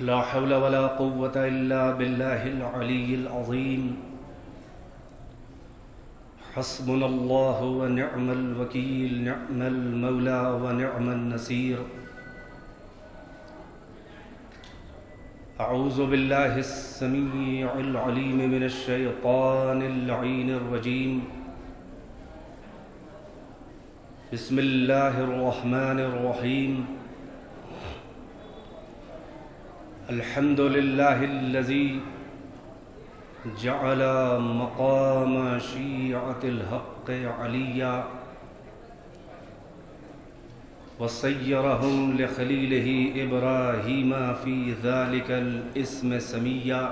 لا حول ولا قوة إلا بالله العلي العظيم. حسبنا الله ونعم الوكيل، نعم المولى ونعم النصير. أعوذ بالله السميع العليم من الشيطان اللعين الرجيم. بسم الله الرحمن الرحيم. الحمد لله الذي جعل مقام شيعة الحق عليا وصيرهم لخليله إبراهيم في ذلك الاسم سميا.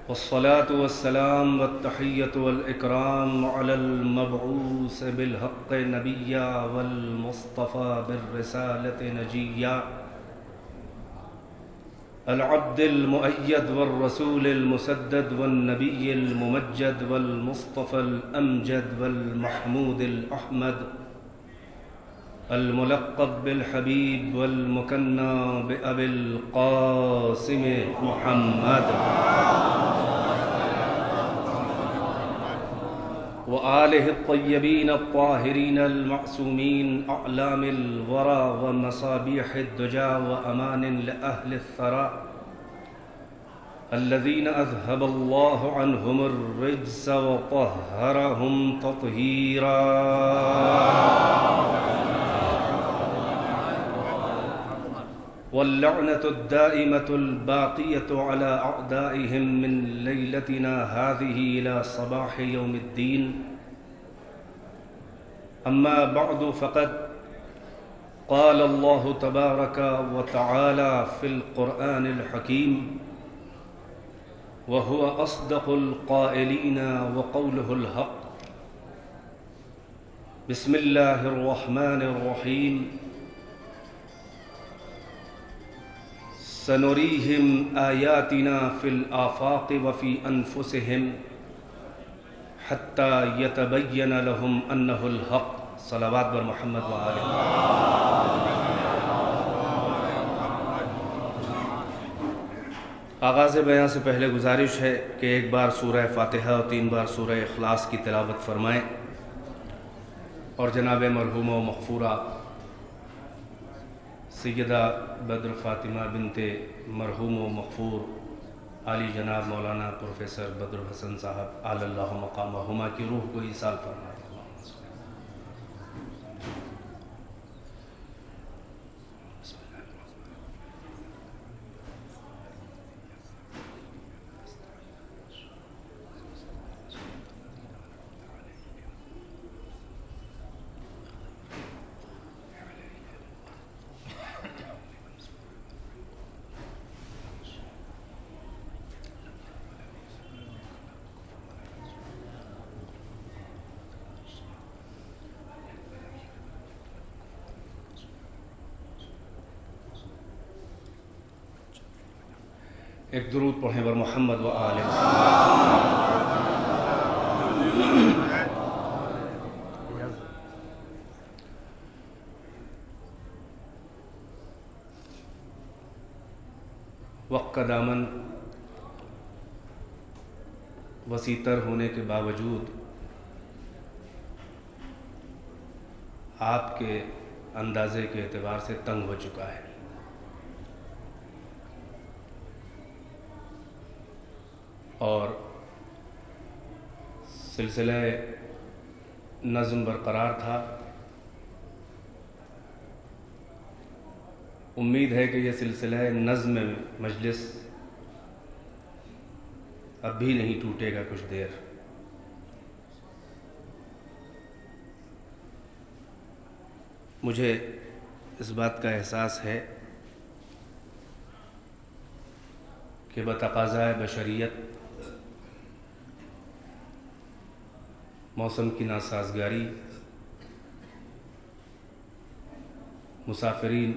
والصلاة والسلام والتحية والإكرام على المبعوث بالحق نبيا والمصطفى بالرسالة نجيا، العبد المؤيد والرسول المسدد والنبي الممجد والمصطفى الأمجد والمحمود الأحمد، الملقب بالحبيب والمكنى بأبي القاسم محمد، وآله الطيبين الطاهرين المعصومين، أعلام الورى ومصابيح الدجى وأمان لأهل الثرى، الذين أذهب الله عنهم الرجس وطهرهم تطهيرا. واللعنة الدائمة الباقية على أعدائهم من ليلتنا هذه إلى صباح يوم الدين. أما بعد، فقد قال الله تبارك وتعالى في القرآن الحكيم، وهو أصدق القائلين وقوله الحق. بسم الله الرحمن الرحيم. سنريهم آياتنا في الآفاق وفي أنفسهم حتى يتبين لهم أنه الحق. صلوات بر محمد وآلہ. آغاز بیان سے پہلے گزارش ہے کہ ایک بار سورہ فاتحہ اور 3 بار سورہ اخلاص کی تلاوت فرمائیں، اور جناب مرحومہ و مغفورہ سیدہ بدر فاطمہ بنت مرحوم و مغفور عالی جناب مولانا پروفیسر بدر حسن صاحب اعلی اللہ مقامہما کی روح کو ایصال فرمائے. ایک درود پڑھیں بر محمد و آلہ. وقت کا دامن وسیع تر ہونے کے باوجود آپ کے اندازے کے اعتبار سے تنگ ہو چکا ہے. اور سلسلہ نظم برقرار تھا. امید ہے کہ یہ سلسلہ نظم مجلس اب بھی نہیں ٹوٹے گا کچھ دیر. مجھے اس بات کا احساس ہے کہ بتقاضۂ بشریت موسم کی ناسازگاری، مسافرین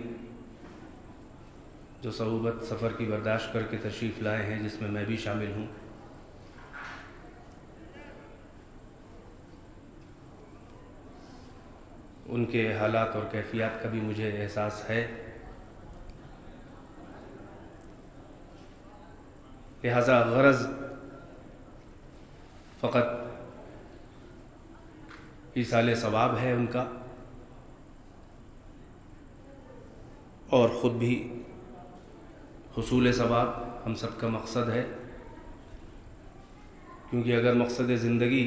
جو صعوبت سفر کی برداشت کر کے تشریف لائے ہیں، جس میں میں بھی شامل ہوں، ان کے حالات اور کیفیات کا بھی مجھے احساس ہے. لہذا غرض فقط ایصال ثواب ہے ان کا، اور خود بھی حصول ثواب ہم سب کا مقصد ہے، کیونکہ اگر مقصد زندگی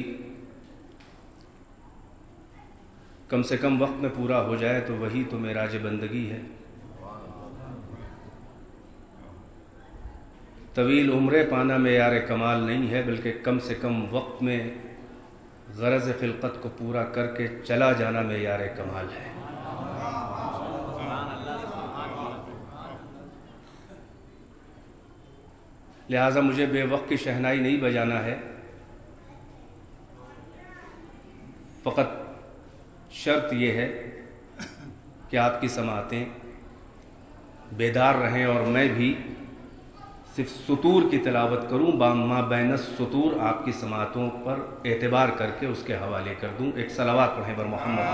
کم سے کم وقت میں پورا ہو جائے تو وہی تو معراج بندگی ہے۔ طویل عمریں پانا معیار کمال نہیں ہے، بلکہ کم سے کم وقت میں غرض خلقت کو پورا کر کے چلا جانا معیار کمال ہے۔ لہٰذا مجھے بے وقت کی شہنائی نہیں بجانا ہے، فقط شرط یہ ہے کہ آپ کی سماعتیں بیدار رہیں اور میں بھی صرف سطور کی تلاوت کروں، ما بین السطور آپ کی سماعتوں پر اعتبار کر کے اس کے حوالے کر دوں۔ ایک صلوات پڑھیں بر محمد۔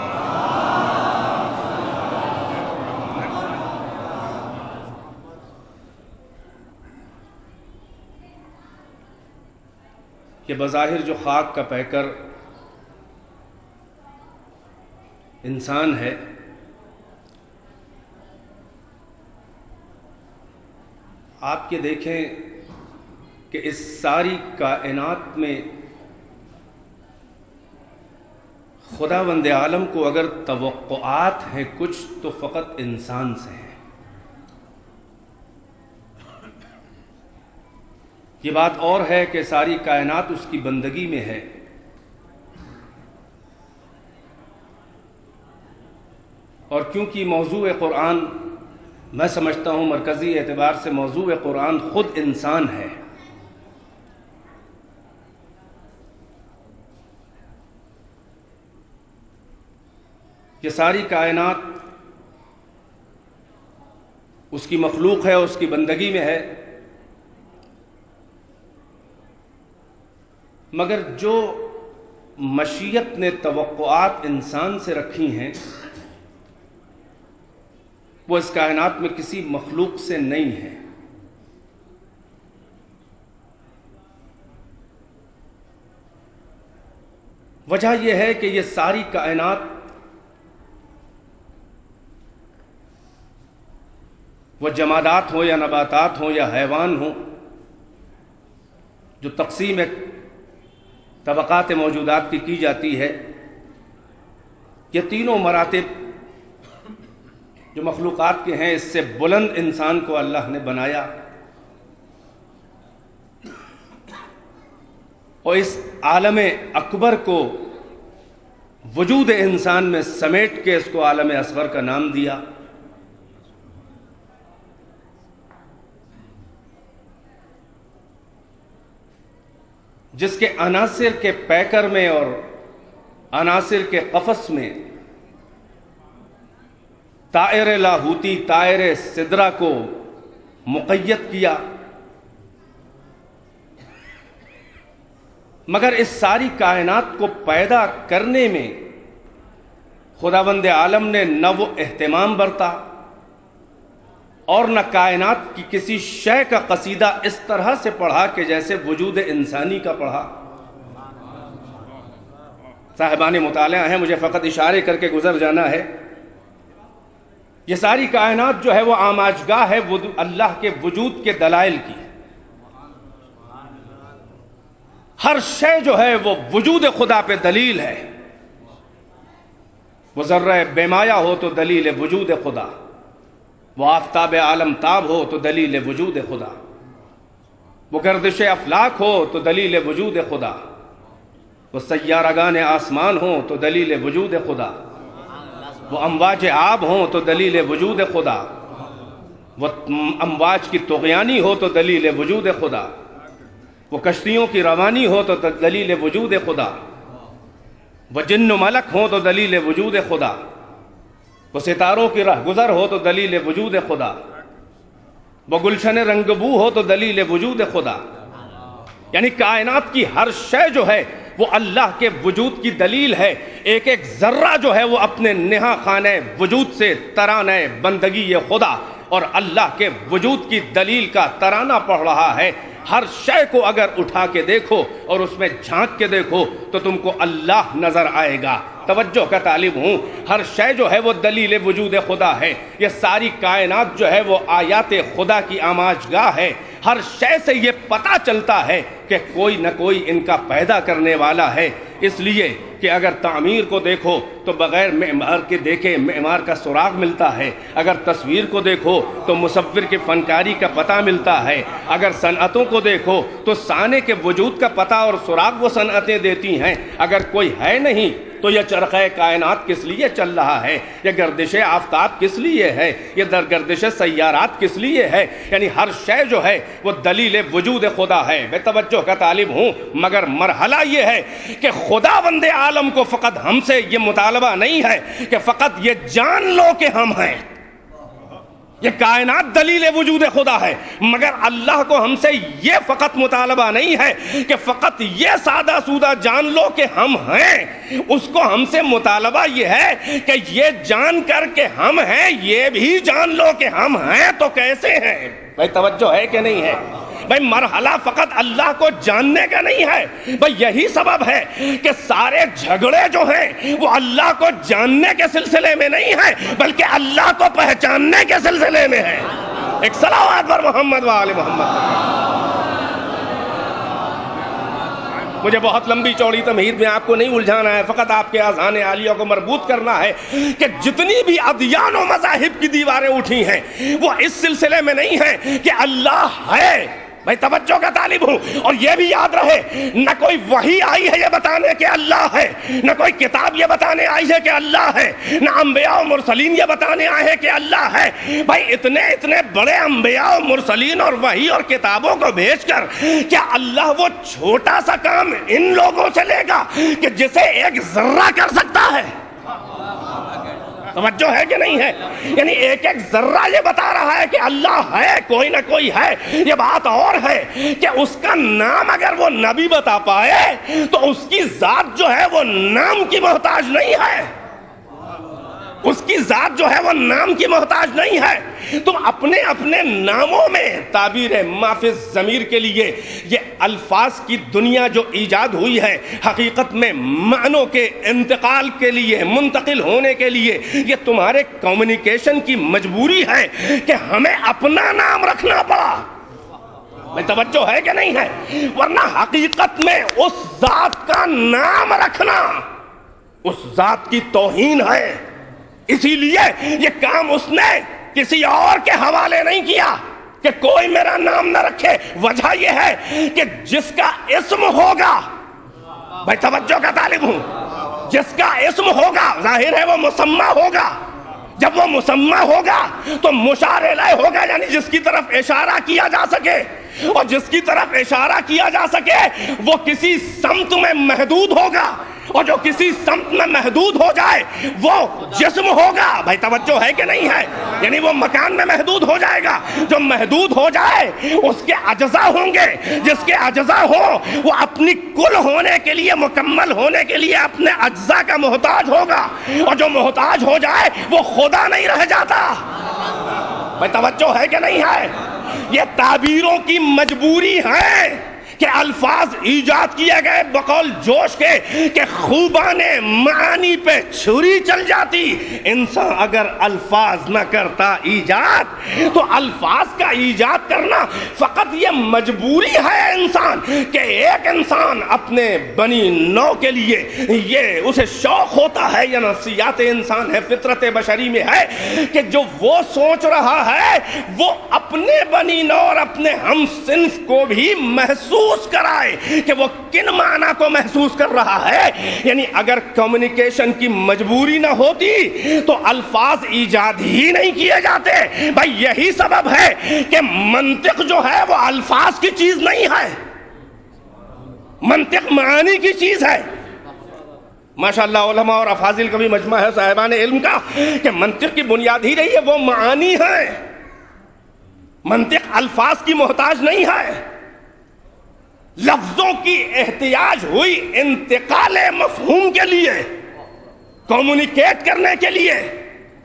کہ بظاہر جو خاک کا پیکر انسان ہے، آپ یہ دیکھیں کہ اس ساری کائنات میں خداوند عالم کو اگر توقعات ہیں کچھ تو فقط انسان سے ہیں۔ یہ بات اور ہے کہ ساری کائنات اس کی بندگی میں ہے، اور کیونکہ موضوع قرآن میں سمجھتا ہوں مرکزی اعتبار سے موضوع قرآن خود انسان ہے، یہ ساری کائنات اس کی مخلوق ہے، اس کی بندگی میں ہے، مگر جو مشیت نے توقعات انسان سے رکھی ہیں وہ اس کائنات میں کسی مخلوق سے نہیں ہے۔ وجہ یہ ہے کہ یہ ساری کائنات وہ جمادات ہوں یا نباتات ہوں یا حیوان ہوں، جو تقسیم طبقات موجودات کی جاتی ہے، یہ تینوں مراتب جو مخلوقات کے ہیں اس سے بلند انسان کو اللہ نے بنایا، اور اس عالم اکبر کو وجود انسان میں سمیٹ کے اس کو عالم اصغر کا نام دیا۔ جس کے عناصر کے پیکر میں اور عناصر کے قفس میں طائر لاہوتی طائر سدرہ کو مقید کیا، مگر اس ساری کائنات کو پیدا کرنے میں خداوند عالم نے نہ وہ اہتمام برتا اور نہ کائنات کی کسی شے کا قصیدہ اس طرح سے پڑھا کہ جیسے وجود انسانی کا پڑھا۔ صاحبان مطالعہ ہیں، مجھے فقط اشارے کر کے گزر جانا ہے۔ یہ ساری کائنات جو ہے وہ آماجگاہ ہے اللہ کے وجود کے دلائل کی۔ ہر شے جو ہے وہ وجود خدا پہ دلیل ہے۔ وہ ذرہ بے مایہ ہو تو دلیل وجود خدا، وہ آفتاب عالم تاب ہو تو دلیل وجود خدا، وہ گردش افلاک ہو تو دلیل وجود خدا، وہ سیارگان آسمان ہوں تو دلیل وجود خدا، وہ امواج آب ہوں تو دلیل وجود خدا، وہ امواج کی طغیانی ہو تو دلیل وجود خدا، وہ کشتیوں کی روانی ہو تو دلیل وجود خدا، وہ جن و ملک ہوں تو دلیل وجود خدا، وہ ستاروں کی راہ گزر ہو تو دلیل وجود خدا، وہ گلشن رنگبو ہو تو دلیل وجود خدا۔ یعنی کائنات کی ہر شے جو ہے وہ اللہ کے وجود کی دلیل ہے۔ ایک ایک ذرہ جو ہے وہ اپنے نہا خانہ وجود سے ترانہ بندگی خدا اور اللہ کے وجود کی دلیل کا ترانہ پڑھ رہا ہے۔ ہر شے کو اگر اٹھا کے دیکھو اور اس میں جھانک کے دیکھو تو تم کو اللہ نظر آئے گا۔ توجہ کا طالب ہوں، ہر شے جو ہے وہ دلیل وجود خدا ہے۔ یہ ساری کائنات جو ہے وہ آیات خدا کی آماجگاہ ہے۔ ہر شے سے یہ پتہ چلتا ہے کہ کوئی نہ کوئی ان کا پیدا کرنے والا ہے، اس لیے کہ اگر تعمیر کو دیکھو تو بغیر معمار کے دیکھے معمار کا سراغ ملتا ہے، اگر تصویر کو دیکھو تو مصور کی فنکاری کا پتہ ملتا ہے، اگر صنعتوں کو دیکھو تو صانع کے وجود کا پتہ اور سراغ وہ صنعتیں دیتی ہیں۔ اگر کوئی ہے نہیں تو یہ چرخہ کائنات کس لیے چل رہا ہے؟ یہ گردش آفتاب کس لیے ہے؟ یہ گردش سیارات کس لیے ہے؟ یعنی ہر شے جو ہے وہ دلیل وجود خدا ہے۔ میں توجہ کا طالب ہوں، مگر مرحلہ یہ ہے کہ خدا بند عالم کو فقط ہم سے یہ مطالبہ نہیں ہے کہ فقط یہ جان لو کہ ہم ہیں، یہ کائنات دلیل وجود خدا ہے، مگر اللہ کو ہم سے یہ فقط مطالبہ نہیں ہے کہ فقط یہ سادہ سودہ جان لو کہ ہم ہیں، اس کو ہم سے مطالبہ یہ ہے کہ یہ جان کر کے ہم ہیں یہ بھی جان لو کہ ہم ہیں تو کیسے ہیں۔ بھائی توجہ ہے کہ نہیں ہے؟ بھائی مرحلہ فقط اللہ کو جاننے کا نہیں ہے، بھائی یہی سبب ہے کہ سارے جھگڑے جو ہیں وہ اللہ کو جاننے کے سلسلے میں نہیں ہیں بلکہ اللہ کو پہچاننے کے سلسلے میں ہے۔ ایک صلوات پر محمد و آل محمد۔ مجھے بہت لمبی چوڑی تمہید میں آپ کو نہیں الجھانا ہے، فقط آپ کے اذہان عالیہ کو مربوط کرنا ہے کہ جتنی بھی ادیان و مذاہب کی دیواریں اٹھی ہیں وہ اس سلسلے میں نہیں ہیں کہ اللہ ہے۔ بھائی توجہ کا طالب ہوں، اور یہ بھی یاد رہے نہ کوئی وحی آئی ہے یہ بتانے کہ اللہ ہے، نہ کوئی کتاب یہ بتانے آئی ہے کہ اللہ ہے، نہ انبیاء و مرسلین یہ بتانے آئے ہیں کہ اللہ ہے۔ بھائی اتنے بڑے انبیاء و مرسلین اور وحی اور کتابوں کو بھیج کر کیا اللہ وہ چھوٹا سا کام ان لوگوں سے لے گا کہ جسے ایک ذرہ کر سکتا ہے؟ توجہ ہے کہ نہیں ہے؟ یعنی ایک ذرہ یہ بتا رہا ہے کہ اللہ ہے، کوئی نہ کوئی ہے۔ یہ بات اور ہے کہ اس کا نام اگر وہ نبی بتا پائے تو اس کی ذات جو ہے وہ نام کی محتاج نہیں ہے، اس کی ذات جو ہے وہ نام کی محتاج نہیں ہے۔ تم اپنے اپنے ناموں میں تعبیر مافی ضمیر کے لیے یہ الفاظ کی دنیا جو ایجاد ہوئی ہے حقیقت میں معنوں کے انتقال کے لیے، منتقل ہونے کے لیے یہ تمہارے کمیونیکیشن کی مجبوری ہے کہ ہمیں اپنا نام رکھنا پڑا۔ میں توجہ ہے کہ نہیں ہے؟ ورنہ حقیقت میں اس ذات کا نام رکھنا اس ذات کی توہین ہے۔ اسی لیے یہ کام اس نے کسی اور کے حوالے نہیں کیا کہ کوئی میرا نام نہ رکھے۔ وجہ یہ ہے کہ جس کا اسم ہوگا، بھائی توجہ کا طالب ہوں، جس کا اسم ہوگا ظاہر ہے وہ مسمى ہوگا۔ جب وہ مسمى ہوگا تو مشار الیہ ہوگا، یعنی جس کی طرف اشارہ کیا جا سکے، اور جس کی طرف اشارہ کیا جا سکے وہ کسی سمت میں محدود ہوگا، اور جو کسی سمت میں محدود ہو جائے وہ جسم ہوگا۔ بھائی توجہ ہے کہ نہیں ہے؟ یعنی وہ مکان میں محدود ہو جائے گا، جو محدود ہو جائے اس کے اجزاء ہوں گے، جس کے اجزاء ہو وہ اپنی کل ہونے کے لیے، مکمل ہونے کے لیے اپنے اجزاء کا محتاج ہوگا، اور جو محتاج ہو جائے وہ خدا نہیں رہ جاتا۔ بھائی توجہ ہے کہ نہیں ہے؟ یہ تعبیروں کی مجبوری ہے کہ الفاظ ایجاد کیے گئے بقول جوش کے کہ خوبان معانی پہ چھری چل جاتی۔ انسان اگر الفاظ نہ کرتا ایجاد تو الفاظ کا ایجاد کرنا فقط یہ مجبوری ہے انسان کہ ایک انسان اپنے بنی نو کے لیے یہ اسے شوق ہوتا ہے، یا نفسیات انسان ہے، فطرت بشری میں ہے کہ جو وہ سوچ رہا ہے وہ اپنے بنی نو اور اپنے ہم صنف کو بھی محسوس کرائے کہ وہ کن معنی کو محسوس کر رہا ہے۔ یعنی اگر کمیونیکیشن کی مجبوری نہ ہوتی تو الفاظ ایجاد ہی نہیں کیے جاتے۔ بھائی یہی سبب ہے کہ منطق جو ہے وہ الفاظ کی چیز نہیں ہے، منطق معانی کی چیز ہے۔ ماشاءاللہ علماء اور افاضل کا بھی مجمع ہے صاحبان علم کا کہ منطق کی بنیاد ہی رہی ہے وہ معانی ہے، منطق الفاظ کی محتاج نہیں ہے۔ لفظوں کی احتیاج ہوئی انتقال مفہوم کے لیے، کمیونیکیٹ کرنے کے لیے،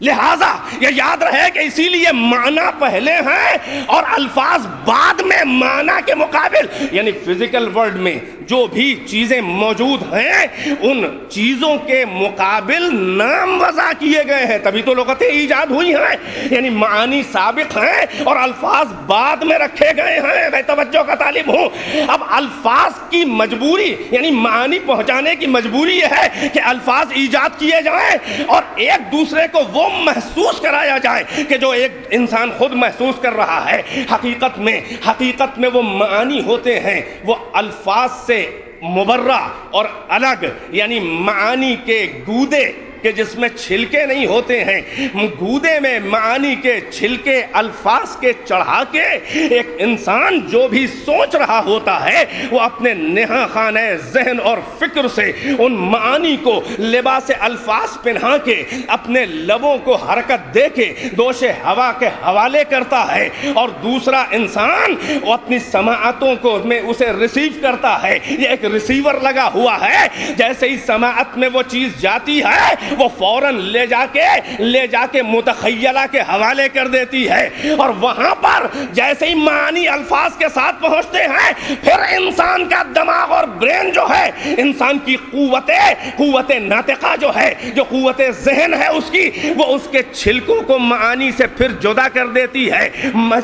لہذا یہ یاد رہے کہ اسی لیے معنی پہلے ہیں اور الفاظ بعد میں معنی کے مقابل، یعنی فزیکل ورلڈ میں جو بھی چیزیں موجود ہیں ان چیزوں کے مقابل نام وضع کیے گئے ہیں، تبھی تو لغتیں ایجاد ہوئی ہیں، یعنی معانی سابق ہیں اور الفاظ بعد میں رکھے گئے ہیں۔ میں توجہ کا طالب ہوں۔ اب الفاظ کی مجبوری یعنی معانی پہنچانے کی مجبوری یہ ہے کہ الفاظ ایجاد کیے جائیں اور ایک دوسرے کو وہ محسوس کرایا جائے کہ جو ایک انسان خود محسوس کر رہا ہے۔ حقیقت میں وہ معانی ہوتے ہیں وہ الفاظ سے مبرہ اور الگ، یعنی معانی کے گودے کہ جس میں چھلکے نہیں ہوتے ہیں، گودے میں معانی کے چھلکے الفاظ کے چڑھا کے ایک انسان جو بھی سوچ رہا ہوتا ہے وہ اپنے نہاں خانہ ذہن اور فکر سے ان معانی کو لباس الفاظ پہنا کے اپنے لبوں کو حرکت دے کے دوش ہوا کے حوالے کرتا ہے، اور دوسرا انسان وہ اپنی سماعتوں کو میں اسے ریسیو کرتا ہے۔ یہ ایک ریسیور لگا ہوا ہے، جیسے ہی سماعت میں وہ چیز جاتی ہے وہ فوراً لے جا کے متخیلہ کے حوالے کر دیتی ہے، اور وہاں پر جیسے ہی معانی الفاظ کے ساتھ پہنچتے ہیں پھر انسان کا دماغ اور برین جو ہے، انسان کی قوت ناطقہ جو ہے، جو قوت ذہن ہے اس کی، وہ اس کے چھلکوں کو معانی سے پھر جدا کر دیتی ہے۔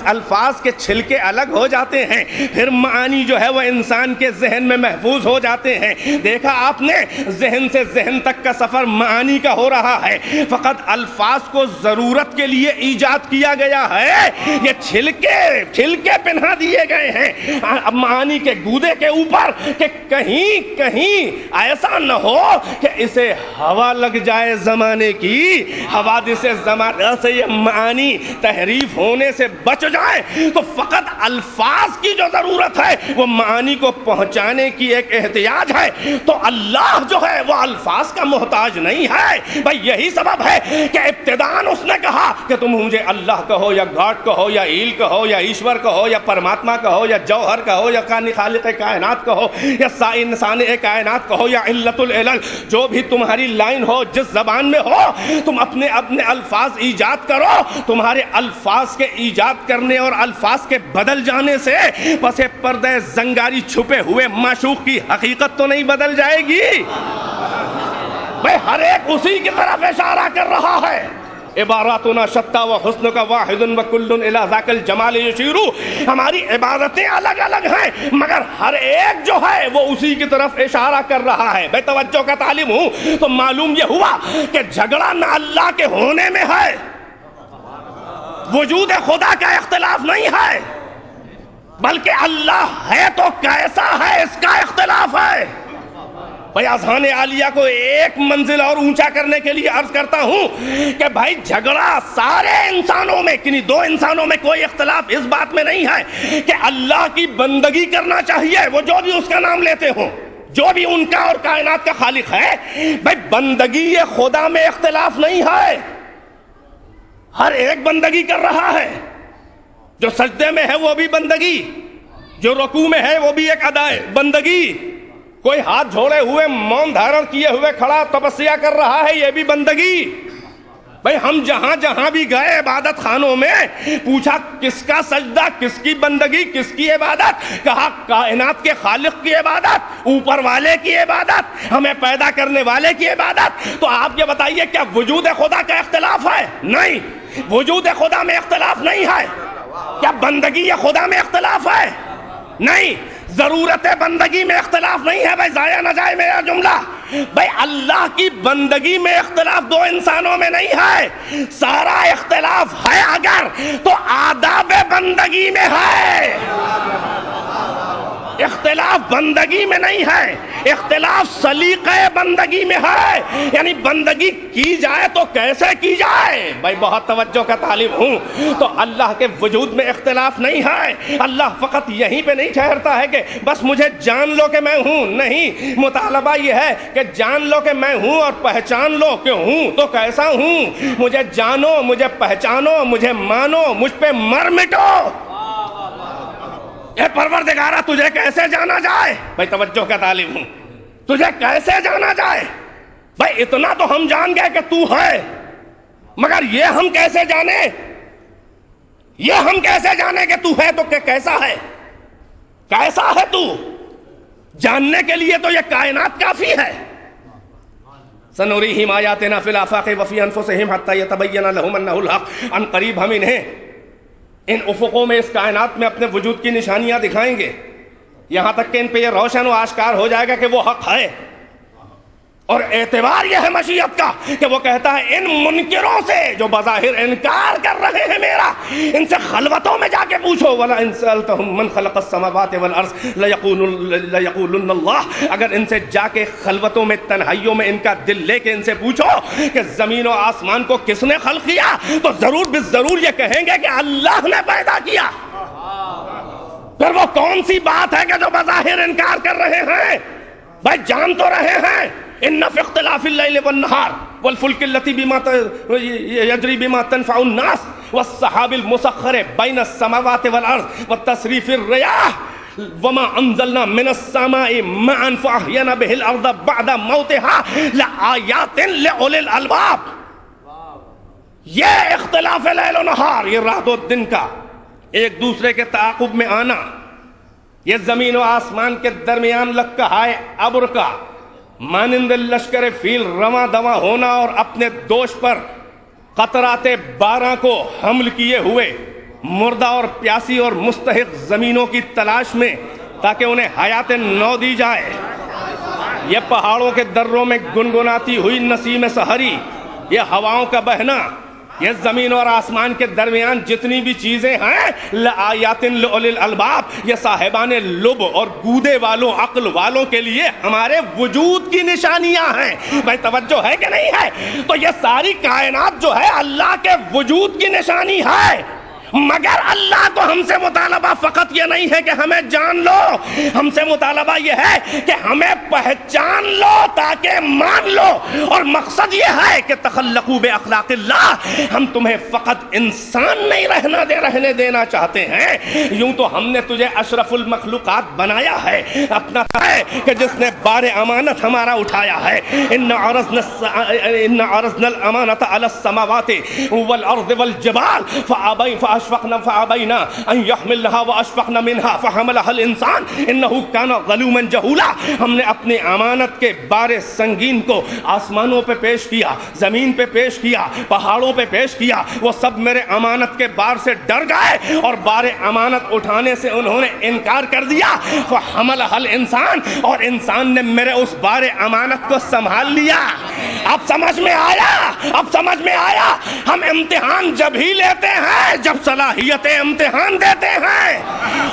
الفاظ کے چھلکے الگ ہو جاتے ہیں، پھر معانی جو ہے وہ انسان کے ذہن میں محفوظ ہو جاتے ہیں۔ دیکھا آپ نے ذہن سے ذہن تک کا سفر معانی کا ہو رہا ہے، فقط الفاظ کو ضرورت کے لیے ایجاد کیا گیا ہے، یہ چھلکے پہنا دیے گئے ہیں معانی کے گودے کے اوپر کہ کہیں ایسا نہ ہو کہ اسے ہوا لگ جائے زمانے کی، حوادث زمانہ سے یہ معانی تحریف ہونے سے بچ جائے۔ تو فقط الفاظ کی جو ضرورت ہے وہ معانی کو پہنچانے کی ایک احتیاج ہے، تو اللہ جو ہے وہ الفاظ کا محتاج نہیں ہے۔ بھائی یہی سبب ہے کہ ابتداً اس نے کہا کہ تم مجھے اللہ کہو یا گاڈ کہو یا ایل کہو یا ایشور کہو یا پرماتما کہو یا جوہر کہو یا خالق کائنات کہو یا سان کائنات کہو یا علت العلل، جو بھی تمہاری لائن ہو، جس زبان میں ہو، تم اپنے الفاظ ایجاد کرو۔ تمہارے الفاظ کے ایجاد کرنے اور الفاظ کے بدل جانے سے پس پردہ زنگاری چھپے ہوئے معشوق کی حقیقت تو نہیں بدل جائے گی۔ بھئی ہر ایک اسی کی طرف اشارہ کر رہا ہے۔ عباراتنا شتیٰ و حسنک واحد و کل الی ذاک الجمال یشیر، ہماری عبادتیں الگ الگ ہیں مگر ہر ایک جو ہے وہ اسی کی طرف اشارہ کر رہا ہے۔ میں توجہ کا طالب ہوں تو معلوم یہ ہوا کہ جھگڑا نہ اللہ کے ہونے میں ہے، وجود خدا کا اختلاف نہیں ہے، بلکہ اللہ ہے تو کیسا ہے اس کا اختلاف ہے۔ بھائی اذہان عالیہ کو ایک منزل اور اونچا کرنے کے لیے عرض کرتا ہوں کہ بھائی جھگڑا سارے انسانوں میں، کنی دو انسانوں میں کوئی اختلاف اس بات میں نہیں ہے کہ اللہ کی بندگی کرنا چاہیے، وہ جو بھی اس کا نام لیتے ہوں، جو بھی ان کا اور کائنات کا خالق ہے۔ بھائی بندگی خدا میں اختلاف نہیں ہے، ہر ایک بندگی کر رہا ہے، جو سجدے میں ہے وہ بھی بندگی، جو رکوع میں ہے وہ بھی ایک ادائے بندگی، کوئی ہاتھ جھوڑے ہوئے مون دھارن کیے ہوئے کھڑا تپسیا کر رہا ہے، یہ بھی بندگی۔ بھئی ہم جہاں بھی گئے عبادت خانوں میں پوچھا کس کا سجدہ، کس کی بندگی، کس کی عبادت، کہا کائنات کے خالق کی عبادت، اوپر والے کی عبادت، ہمیں پیدا کرنے والے کی عبادت۔ تو آپ یہ بتائیے کیا وجود خدا کا اختلاف ہے؟ نہیں، وجود خدا میں اختلاف نہیں ہے۔ کیا بندگی خدا میں اختلاف ہے؟ نہیں، ضرورت بندگی میں اختلاف نہیں ہے۔ بھائی ضائع نہ جائے میرا جملہ، بھائی اللہ کی بندگی میں اختلاف دو انسانوں میں نہیں ہے، سارا اختلاف ہے اگر تو آداب بندگی میں ہے، اختلاف بندگی میں نہیں ہے، اختلاف سلیقہ بندگی میں ہے، یعنی بندگی کی جائے تو کیسے کی جائے۔ بھائی بہت توجہ کا طالب ہوں تو اللہ کے وجود میں اختلاف نہیں ہے۔ اللہ فقط یہیں پہ نہیں ٹھہرتا ہے کہ بس مجھے جان لو کہ میں ہوں، نہیں، مطالبہ یہ ہے کہ جان لو کہ میں ہوں اور پہچان لو کہ ہوں تو کیسا ہوں، مجھے جانو، مجھے پہچانو، مجھے مانو، مجھ پہ مر مٹو۔ اے پروردگارہ تجھے کیسے جانا جائے؟ بھائی توجہ کا طالب ہوں، تجھے کیسے جانا جائے؟ بھائی اتنا تو ہم جان گئے کہ تو ہے، مگر یہ ہم کیسے جانیں، یہ ہم کیسے جانیں کہ تو ہے تو کہ کیسا ہے، کیسا ہے تو؟ جاننے کے لیے تو یہ کائنات کافی ہے۔ سنوریہم آیاتنا فی الآفاق وفی انفسہم حتی یتبین لہم انہ الحق، ان قریب ہم انہیں ان افقوں میں، اس کائنات میں اپنے وجود کی نشانیاں دکھائیں گے، یہاں تک کہ ان پہ یہ روشن و آشکار ہو جائے گا کہ وہ حق ہے۔ اور اعتبار یہ ہے مشیت کا کہ وہ کہتا ہے ان منکروں سے جو بظاہر انکار کر رہے ہیں میرا، ان سے خلوتوں میں جا کے پوچھو، وَلَئِن سَأَلْتَهُم مَّن خَلَقَ السَّمَاوَاتِ وَالْأَرْضَ لَيَقُولُنَّ اللَّهُ، اگر ان سے جا کے خلوتوں میں، تنہائیوں میں ان کا دل لے کے ان سے پوچھو کہ زمین و آسمان کو کس نے خلق کیا، تو ضرور بالضرور یہ کہیں گے کہ اللہ نے پیدا کیا۔ پھر وہ کون سی بات ہے کہ جو بظاہر انکار کر رہے ہیں؟ بھائی جان تو رہے ہیں ان فی اختلاف اللیل والنہار والفلک التی یجری بما تنفع الناس والسحاب المسخر بین السماوات والارض والتصریف الریاح وما انزلنا من السماء ماء فاحیینا به الارض بعد موتها لآیات لأولی الالباب۔ یہ اختلاف لیل و نہار، یہ رات و دن کا ایک دوسرے کے تعاقب میں آنا، یہ زمین و آسمان کے درمیان لکہائے ابر کا مانند لشکر فیل رواں دواں ہونا، اور اپنے دوش پر قطرات بارہ کو حمل کیے ہوئے مردہ اور پیاسی اور مستحق زمینوں کی تلاش میں تاکہ انہیں حیات نو دی جائے، یہ پہاڑوں کے دروں میں گنگناتی ہوئی نسیم سحری، یہ ہواؤں کا بہنا، یہ زمین اور آسمان کے درمیان جتنی بھی چیزیں ہیں، لآیات لأولی الالباب، یہ صاحبان لب اور گودے والوں، عقل والوں کے لیے ہمارے وجود کی نشانیاں ہیں۔ بھائی توجہ ہے کہ نہیں ہے؟ تو یہ ساری کائنات جو ہے اللہ کے وجود کی نشانی ہے، مگر اللہ کو ہم سے مطالبہ فقط یہ نہیں ہے کہ ہمیں جان لو، ہم سے مطالبہ یہ ہے کہ ہمیں پہچان لو تاکہ مان لو، اور مقصد یہ ہے کہ تخلقوا بأخلاق اللہ، ہم تمہیں فقط انسان نہیں رہنے دینا چاہتے ہیں، یوں تو ہم نے تجھے اشرف المخلوقات بنایا ہے، اپنا ہے کہ جس نے بار امانت ہمارا اٹھایا ہے۔ ان عرضنا الامانۃ علی السماوات والارض والجبال فأبينا أن يحملنها وأشفقن منها فحملها الإنسان إنه كان ظلوما جهولا۔ ہم نے اپنی امانت کے بار سنگین کو آسمانوں پہ پیش کیا، زمین پہ پیش کیا، پہاڑوں پہ پیش کیا، وہ سب میرے امانت کے بار سے ڈر گئے اور بار امانت اٹھانے سے انہوں نے انکار کر دیا۔ فحملها الإنسان، اور انسان نے میرے اس بار امانت کو سنبھال لیا۔ اب سمجھ میں آیا، اب سمجھ میں آیا، ہم امتحان جب ہی لیتے ہیں جب صلاحیت امتحان دیتے ہیں،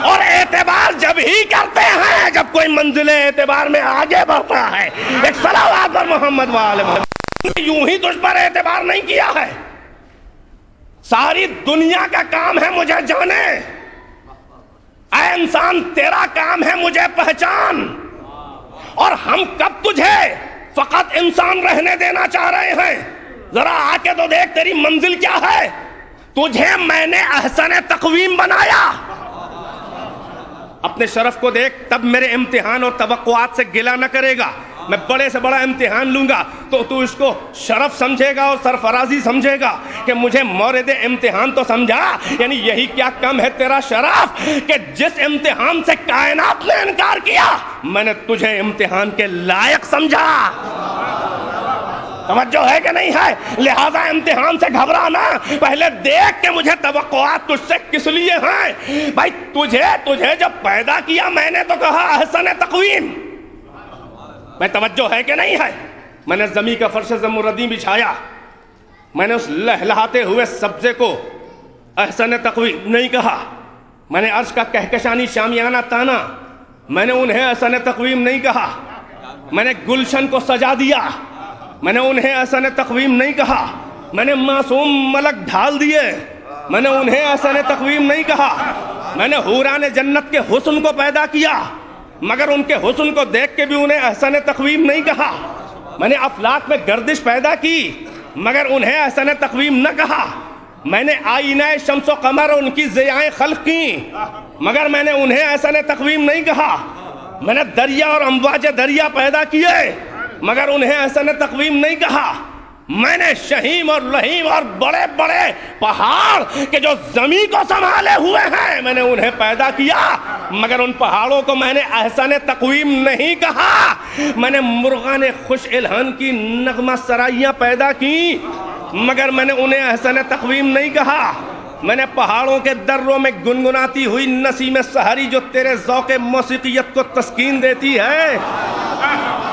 اور اعتبار جب ہی کرتے ہیں جب کوئی منزل اعتبار میں آگے بڑھتا ہے۔ ایک صلوات پر محمد وآلہ محمد۔ یوں ہی تجھ پر اعتبار نہیں کیا ہے، ساری دنیا کا کام ہے مجھے جانے، اے انسان تیرا کام ہے مجھے پہچان، اور ہم کب تجھے فقط انسان رہنے دینا چاہ رہے ہیں؟ ذرا آ کے تو دیکھ تیری منزل کیا ہے۔ تجھے میں نے احسن تقویم بنایا، اپنے شرف کو دیکھ، تب میرے امتحان اور توقعات سے گلہ نہ کرے گا۔ میں بڑے سے بڑا امتحان لوں گا تو اس کو شرف سمجھے گا اور سرفرازی سمجھے گا کہ مجھے مورد امتحان تو سمجھا، یعنی یہی کیا کم ہے تیرا شرف کہ جس امتحان سے کائنات نے انکار کیا میں نے تجھے امتحان کے لائق سمجھا۔ توجہ ہے کہ نہیں ہے؟ لہذا امتحان سے گھبرانا، پہلے دیکھ کہ مجھے توقعات تجھ سے کس لیے ہیں۔ بھائی تجھے جب پیدا کیا میں نے تو کہا احسن تقویم، میں توجہ ہے کہ نہیں ہے؟ میں نے زمین کا فرش زمردی بچھایا، میں نے اس لہلہاتے ہوئے سبزے کو احسن تقویم نہیں کہا، میں نے عرش کا کہکشانی شامیانہ تانا، میں نے انہیں احسن تقویم نہیں کہا، میں نے گلشن کو سجا دیا، میں نے انہیں احسن تقویم نہیں کہا، میں نے معصوم ملک ڈھال دیے، میں نے انہیں احسن تقویم نہیں کہا، میں نے حوران جنت کے حسن کو پیدا کیا مگر ان کے حسن کو دیکھ کے بھی انہیں احسن تقویم نہیں کہا، میں نے افلاک میں گردش پیدا کی مگر انہیں احسن تقویم نہ کہا، میں نے آئینہ شمس و قمر ان کی ضیائیں خلق کی مگر میں نے انہیں احسن تقویم نہیں کہا، میں نے دریا اور امواج دریا پیدا کیے مگر انہیں احسن تقویم نہیں کہا، میں نے شہیم اور لہیم اور بڑے بڑے پہاڑ کہ جو زمین کو سنبھالے ہوئے ہیں میں نے انہیں پیدا کیا، مگر ان پہاڑوں کو میں نے احسن تقویم نہیں کہا۔ میں نے مرغان خوش الہن کی نغمہ سرائیاں پیدا کی، مگر میں نے انہیں احسن تقویم نہیں کہا۔ میں نے پہاڑوں کے دروں میں گنگناتی ہوئی نسیم سحری جو تیرے ذوق موسیقیت کو تسکین دیتی ہے،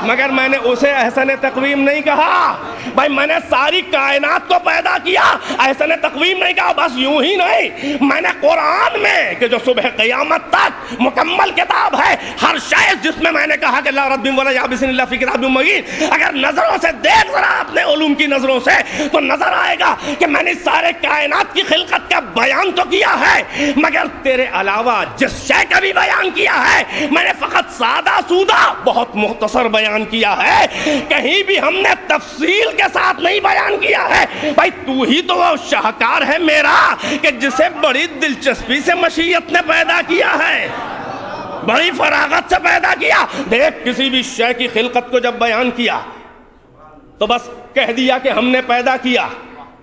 مگر میں نے اسے احسن تقویم نہیں کہا۔ بھائی میں نے ساری کائنات کو پیدا کیا، احسن تقویم نہیں کہا۔ بس یوں ہی نہیں، میں نے قرآن میں کہ جو صبح قیامت تک مکمل کتاب ہے، ہر شے جس میں نے کہا کہ لا رتب ولا یابس الا فی کتاب مبین، اگر نظروں سے دیکھ ذرا اپنے علوم کی نظروں سے تو نظر آئے گا کہ میں نے سارے کائنات کی خلقت کا بیان تو کیا ہے، مگر تیرے علاوہ جس شے کا بھی بیان کیا ہے میں نے فقط سادہ سودہ بہت مختصر بیان کیا ہے، کہیں بھی ہم نے تفصیل کے ساتھ نہیں بیان کیا ہے۔ بھائی تو ہی تو وہ شاہکار ہے میرا کہ جسے بڑی دلچسپی سے مشیت نے پیدا کیا ہے، بڑی فراغت سے پیدا کیا۔ دیکھ کسی بھی شے کی خلقت کو جب بیان کیا تو بس کہہ دیا کہ ہم نے پیدا کیا،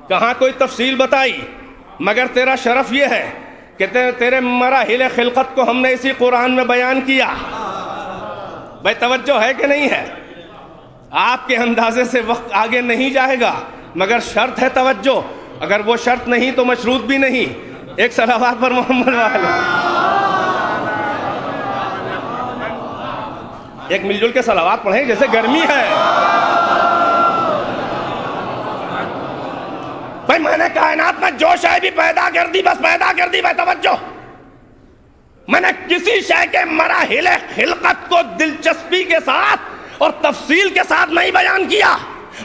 کہاں کوئی تفصیل بتائی، مگر تیرا شرف یہ ہے کہ تیرے مراحل خلقت کو ہم نے اسی قرآن میں بیان کیا۔ بھائی توجہ ہے کہ نہیں ہے؟ آپ کے اندازے سے وقت آگے نہیں جائے گا، مگر شرط ہے توجہ، اگر وہ شرط نہیں تو مشروط بھی نہیں۔ ایک صلوات پر محمد والے، ایک مل جل کے صلوات پڑھیں جیسے گرمی ہے۔ بھائی میں نے کائنات میں جو شے بھی پیدا کر دی بس پیدا کر دی۔ بھائی توجہ، میں نے کسی شے کے مراحل خلقت کو دلچسپی کے ساتھ اور تفصیل کے ساتھ نہیں بیان کیا،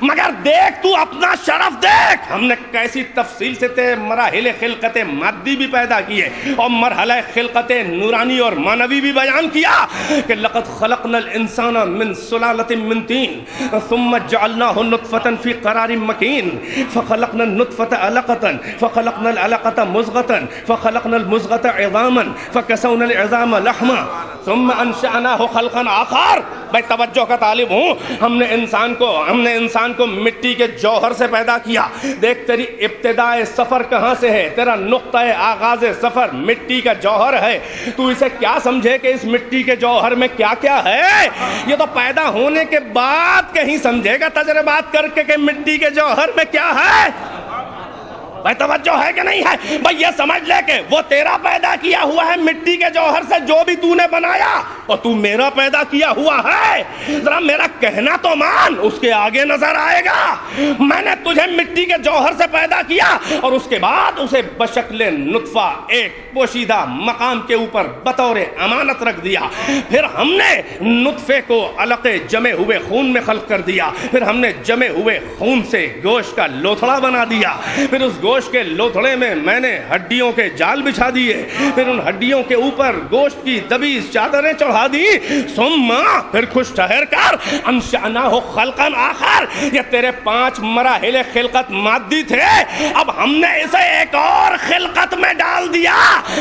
مگر دیکھ تو اپنا شرف دیکھ، ہم نے کیسی تفصیل سے تیرے مراحل خلقت مادی بھی پیدا کیے اور مرحلہ خلقت نورانی اور معنوی بھی بیان کیا کہ لقد خلقنا الانسان من سلالۃ من طین ثم جعلناہ نطفۃ فی قرار مکین فخلقنا النطفۃ علقۃ فخلقنا العلقۃ مضغۃ فخلقنا المضغۃ عظاما فکسونا العظام لحما ثم انشأناہ خلقا آخر۔ بھائی توجہ کا طالب ہوں، ہم نے انسان کو مٹی کے جوہر سے پیدا کیا۔ دیکھ تیری ابتدائے سفر کہاں سے ہے، تیرا نقطہ آغاز سفر مٹی کا جوہر ہے۔ تو اسے کیا سمجھے کہ اس مٹی کے جوہر میں کیا کیا ہے، یہ تو پیدا ہونے کے بعد کہیں سمجھے گا تجربات کر کے کہ مٹی کے جوہر میں کیا ہے۔ بھائی توجہ ہے کہ نہیں ہے؟ بھائی یہ سمجھ لے کہ وہ تیرا پیدا کیا ہوا ہے مٹی کے جوہر سے جو بھی تو نے بنایا، اور تو میرا پیدا کیا ہوا ہے۔ ذرا میرا کہنا تو مان، اس کے آگے نظر آئے گا۔ میں نے تجھے مٹی کے جوہر سے پیدا کیا اور اس کے بعد اسے بشکل نطفہ ایک پوشیدہ مقام کے اوپر بطور امانت رکھ دیا۔ پھر ہم نے نطفے کو علقے جمے ہوئے خون میں خلق کر دیا، پھر ہم نے جمے ہوئے خون سے گوشت کا لوتھڑا بنا دیا، پھر اس گوشت کے لوتھڑے میں نے ہڈیوں کے جال بچھا دیے، پھر ان ہڈیوں کے اوپر گوشت کی دبیز چادریں چڑھا دی۔ ثم پھر خوش ٹھہر کر انشأناہ خلقا آخر، یہ تیرے 5 مراحل خلقت مادی تھے، اب ہم نے اسے ایک اور خلقت میں ڈال دیا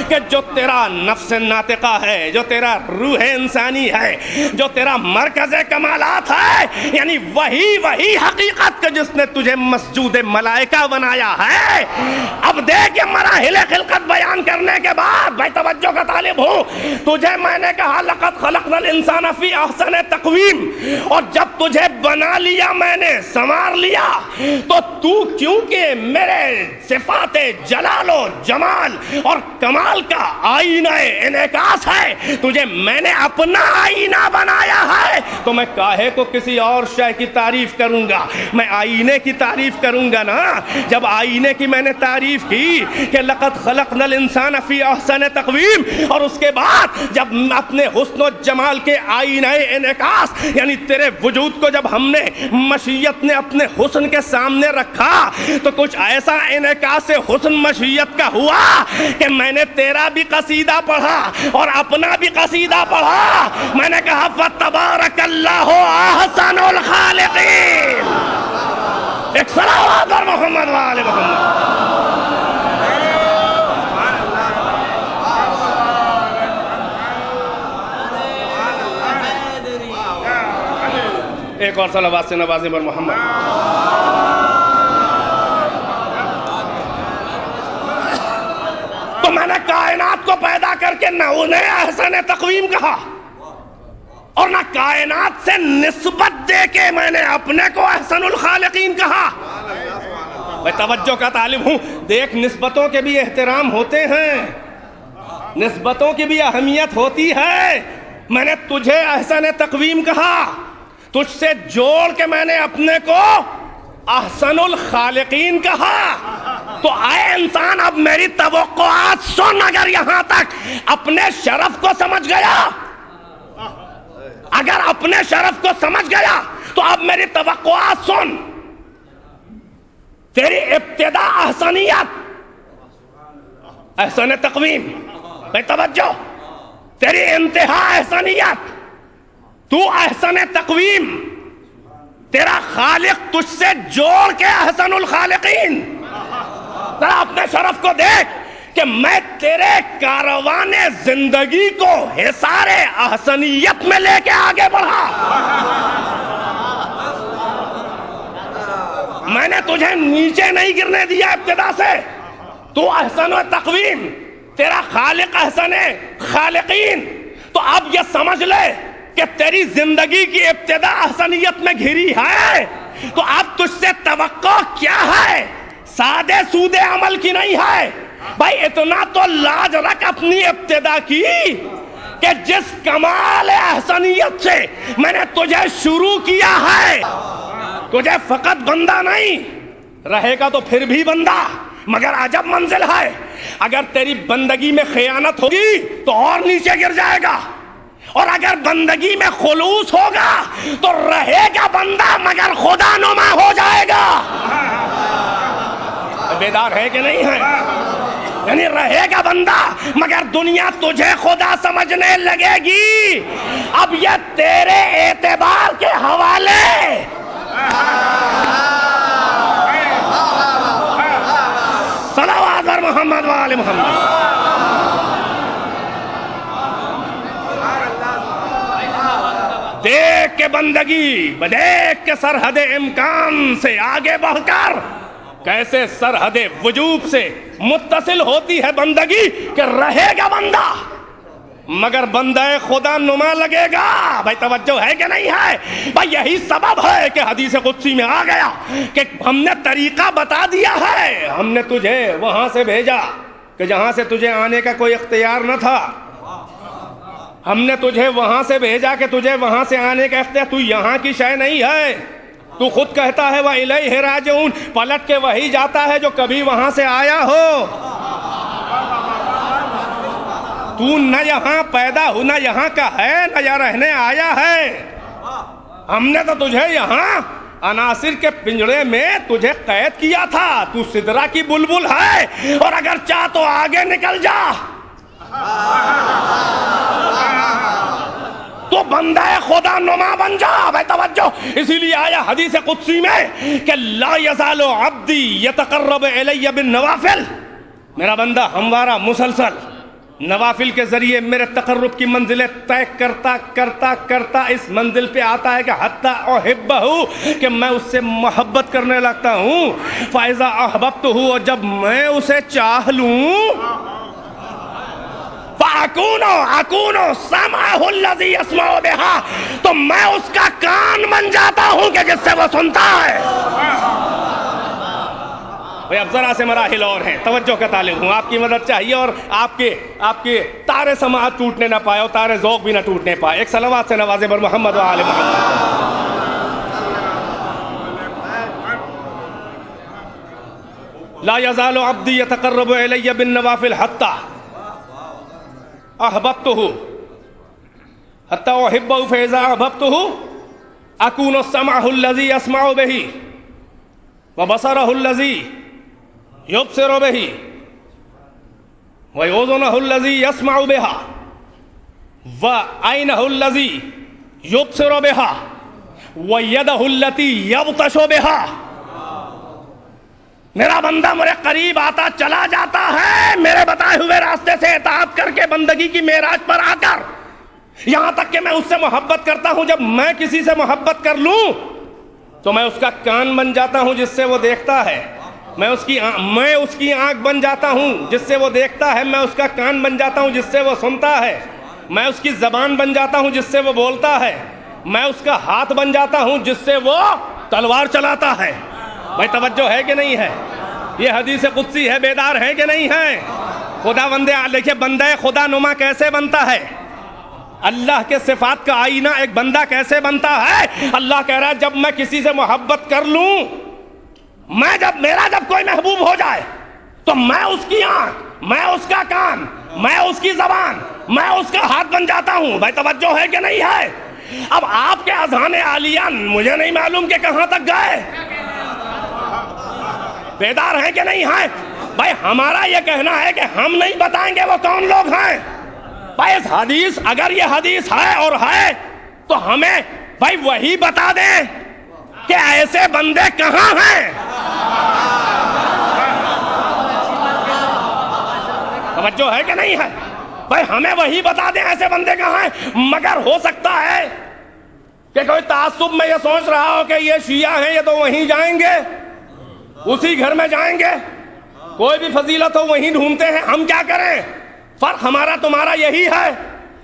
کہ جو تیرا نفس ناطقہ ہے، جو تیرا روح انسانی ہے، جو تیرا مرکز کمالات ہے، یعنی وہی حقیقت کہ جس نے تجھے مسجود ملائکہ بنایا ہے۔ اب دیکھ یہ مراحل خلقت بیان کرنے کے بعد بھائی توجہ کا طالب ہوں، تجھے میں نے کہا لقد خلقنا الانسان فی احسن تقویم، اور جب تجھے بنا لیا میں نے، سنوار لیا، تو کیونکہ میرے صفات جلال و جمال اور کمال کا آئینہ انعکاس ہے، تجھے میں نے اپنا آئینہ بنایا ہے، تو میں کاہے کو کسی اور شے کی تعریف کروں گا؟ میں آئینے کی تعریف کروں گا نا۔ جب آئینے کی میں نے تعریف کی کہ لقد خلقنا الانسان فی احسن تقویم، اور اس کے بعد جب اپنے حسن و جمال کے آئینہ انعکاس یعنی تیرے وجود کو جب ہم نے مشیت نے اپنے حسن کے سامنے رکھا تو کچھ ایسا انعکاس حسن مشیت کا ہوا کہ میں نے تیرا بھی قصیدہ پڑھا اور اپنا بھی قصیدہ پڑھا۔ میں نے کہا فتبارک اللہ احسن الخالقین۔ ایک صلوات پر محمد وآل محمد۔ ایک اور صلوات سے نوازیں پر محمد۔ تو میں نے کائنات کو پیدا کر کے نہ انہیں احسن تقویم کہا اور نہ کائنات سے نسبت دے کے میں نے اپنے کو احسن الخالقین کہا. میں توجہ کا طالب ہوں. دیکھ نسبتوں کے بھی احترام ہوتے ہیں, نسبتوں کی بھی اہمیت ہوتی ہے. میں نے تجھے احسن تقویم کہا, تجھ سے جوڑ کے میں نے اپنے کو احسن الخالقین کہا. تو اے انسان اب میری توقعات سن. اگر یہاں تک اپنے شرف کو سمجھ گیا, اگر اپنے شرف کو سمجھ گیا تو اب میری توقعات سن. تیری ابتدا احسنیت, احسن تقویم, بے توجہ, تیری انتہا احسنیت, تو احسن تقویم, تیرا خالق تجھ سے جوڑ کے احسن الخالقین. ذرا اپنے شرف کو دیکھ کہ میں تیرے کاروان زندگی کو حصار احسنیت میں لے کے آگے بڑھا. میں نے تجھے نیچے نہیں گرنے دیا ابتدا سے. تو احسن و تقویم, تیرا خالق احسن خالقین. تو اب یہ سمجھ لے کہ تیری زندگی کی ابتدا احسنیت میں گھری ہے. تو اب تجھ سے توقع کیا ہے؟ سادے سودے عمل کی نہیں ہے بھائی. اتنا تو لاج رکھ اپنی ابتدا کی کہ جس کمال احسنیت سے میں نے تجھے شروع کیا ہے, تجھے فقط بندہ نہیں رہے گا تو پھر بھی بندہ, مگر عجب منزل ہے. اگر تیری بندگی میں خیانت ہوگی تو اور نیچے گر جائے گا, اور اگر بندگی میں خلوص ہوگا تو رہے گا بندہ مگر خدا نما ہو جائے گا. بیدار ہے کہ نہیں ہے؟ یعنی رہے گا بندہ مگر دنیا تجھے خدا سمجھنے لگے گی. اب یہ تیرے اعتبار کے حوالے. صلوات بر محمد و آل محمد. دیکھ کے بندگی, دیکھ کے سرحد امکان سے آگے بڑھ کر کیسے سرحد وجوب سے متصل ہوتی ہے بندگی کہ رہے گا بندہ مگر بندہ خدا نما لگے گا. بھائی توجہ ہے کہ نہیں ہے؟ بھائی یہی سبب ہے کہ حدیث قدسی میں آ گیا کہ ہم نے طریقہ بتا دیا ہے. ہم نے تجھے وہاں سے بھیجا کہ جہاں سے تجھے آنے کا کوئی اختیار نہ تھا. ہم نے تجھے وہاں سے بھیجا کہ تجھے وہاں سے آنے کا اختیار, تو یہاں کی شے نہیں ہے. تو خود کہتا ہے وَإِلَيْهِ رَاجِعُونَ, پلٹ کے وہی جاتا ہے جو کبھی وہاں سے آیا ہو. تو نہ یہاں پیدا ہو, نہ یہاں کا ہے, نہ یہاں رہنے آیا ہے. ہم نے تو تجھے یہاں عناصر کے پنجرے میں تجھے قید کیا تھا. تو سدرہ کی بلبل ہے, اور اگر چاہ تو آگے نکل جا. تو بندہ خدا نما بن جا. بھائی توجہ, اسی لیے آیا حدیث قدسی میں کہ لا یزال عبدی یتقرب الی بالنوافل, میرا بندہ ہموارہ مسلسل نوافل کے ذریعے میرے تقرب کی منزلیں طے کرتا کرتا کرتا اس منزل پہ آتا ہے کہ حتی احبہ, کہ میں اس سے محبت کرنے لگتا ہوں. فاذا احببتہ, اور جب میں اسے چاہ لوں, فَأَكُونُ سَمْعَهُ الَّذِي يَسْمَعُ بِهَا, تو میں اس کا کان بن جاتا ہوں کہ جس سے وہ سنتا ہے. اب ذرا سے مراحل اور ہیں, توجہ کا طالب ہوں, آپ کی مدد چاہیے اور آپ کے تارے سماعت ٹوٹنے نہ پائے اور تارے ذوق بھی نہ ٹوٹنے پائے. ایک صلوات سے نوازے بر محمد و آل محمد. لا يزال عبدی یتقرب الی بالنوافل حتی احببتہ, حتی احبہ فاذا احببتہ اکون سمعہ الذی یسمع بہ وبصرہ الذی یبصر بہ وأذنہ الذی یسمع بہا وعینہ الذی یبصر بہا ویدہ التی یبطش بہا. میرا بندہ میرے قریب آتا چلا جاتا ہے میرے بتائے ہوئے راستے سے اطاعت کر کے بندگی کی معراج پر آ کر, یہاں تک کہ میں اس سے محبت کرتا ہوں. جب میں کسی سے محبت کر لوں تو میں اس کا کان بن جاتا ہوں جس سے وہ دیکھتا ہے, میں اس کی آنکھ بن جاتا ہوں جس سے وہ دیکھتا ہے، میں اس کا کان بن جاتا ہوں جس سے وہ سنتا ہے، میں اس کی زبان بن جاتا ہوں جس سے وہ بولتا ہے، میں اس کا ہاتھ بن جاتا ہوں جس سے وہ تلوار چلاتا ہے۔ بھائی توجہ ہے کہ نہیں ہے؟ یہ حدیث قدسی ہے، بیدار ہے کہ نہیں ہے؟ خدا دیکھیں بندہ خدا نما کیسے بنتا ہے، اللہ کے صفات کا آئینہ ایک بندہ کیسے بنتا ہے۔ اللہ کہہ رہا ہے جب میں کسی سے محبت کر لوں، میرا جب کوئی محبوب ہو جائے تو میں اس کی آنکھ، میں اس کا کان، میں اس کی زبان، میں اس کا ہاتھ بن جاتا ہوں۔ بھائی توجہ ہے کہ نہیں ہے؟ اب آپ کے اذہان عالیہ مجھے نہیں معلوم کہ کہاں تک گئے، بیدار ہیں کہ نہیں ہیں؟ بھائی ہمارا یہ کہنا ہے کہ ہم نہیں بتائیں گے وہ کون لوگ ہیں۔ بھائی اس حدیث، اگر یہ حدیث ہے اور ہے تو ہمیں بھائی وہی بتا دیں کہ ایسے بندے کہاں ہیں۔ توجہ ہے کہ نہیں ہے؟ بھائی ہمیں وہی بتا دیں ایسے بندے کہاں ہیں۔ مگر ہو سکتا ہے کہ کوئی تعصب میں یہ سوچ رہا ہو کہ یہ شیعہ ہیں، یہ تو وہیں جائیں گے، اسی گھر میں جائیں گے، کوئی بھی فضیلت ہو وہیں ڈھونڈتے ہیں۔ ہم کیا کریں؟ فرق ہمارا تمہارا یہی ہے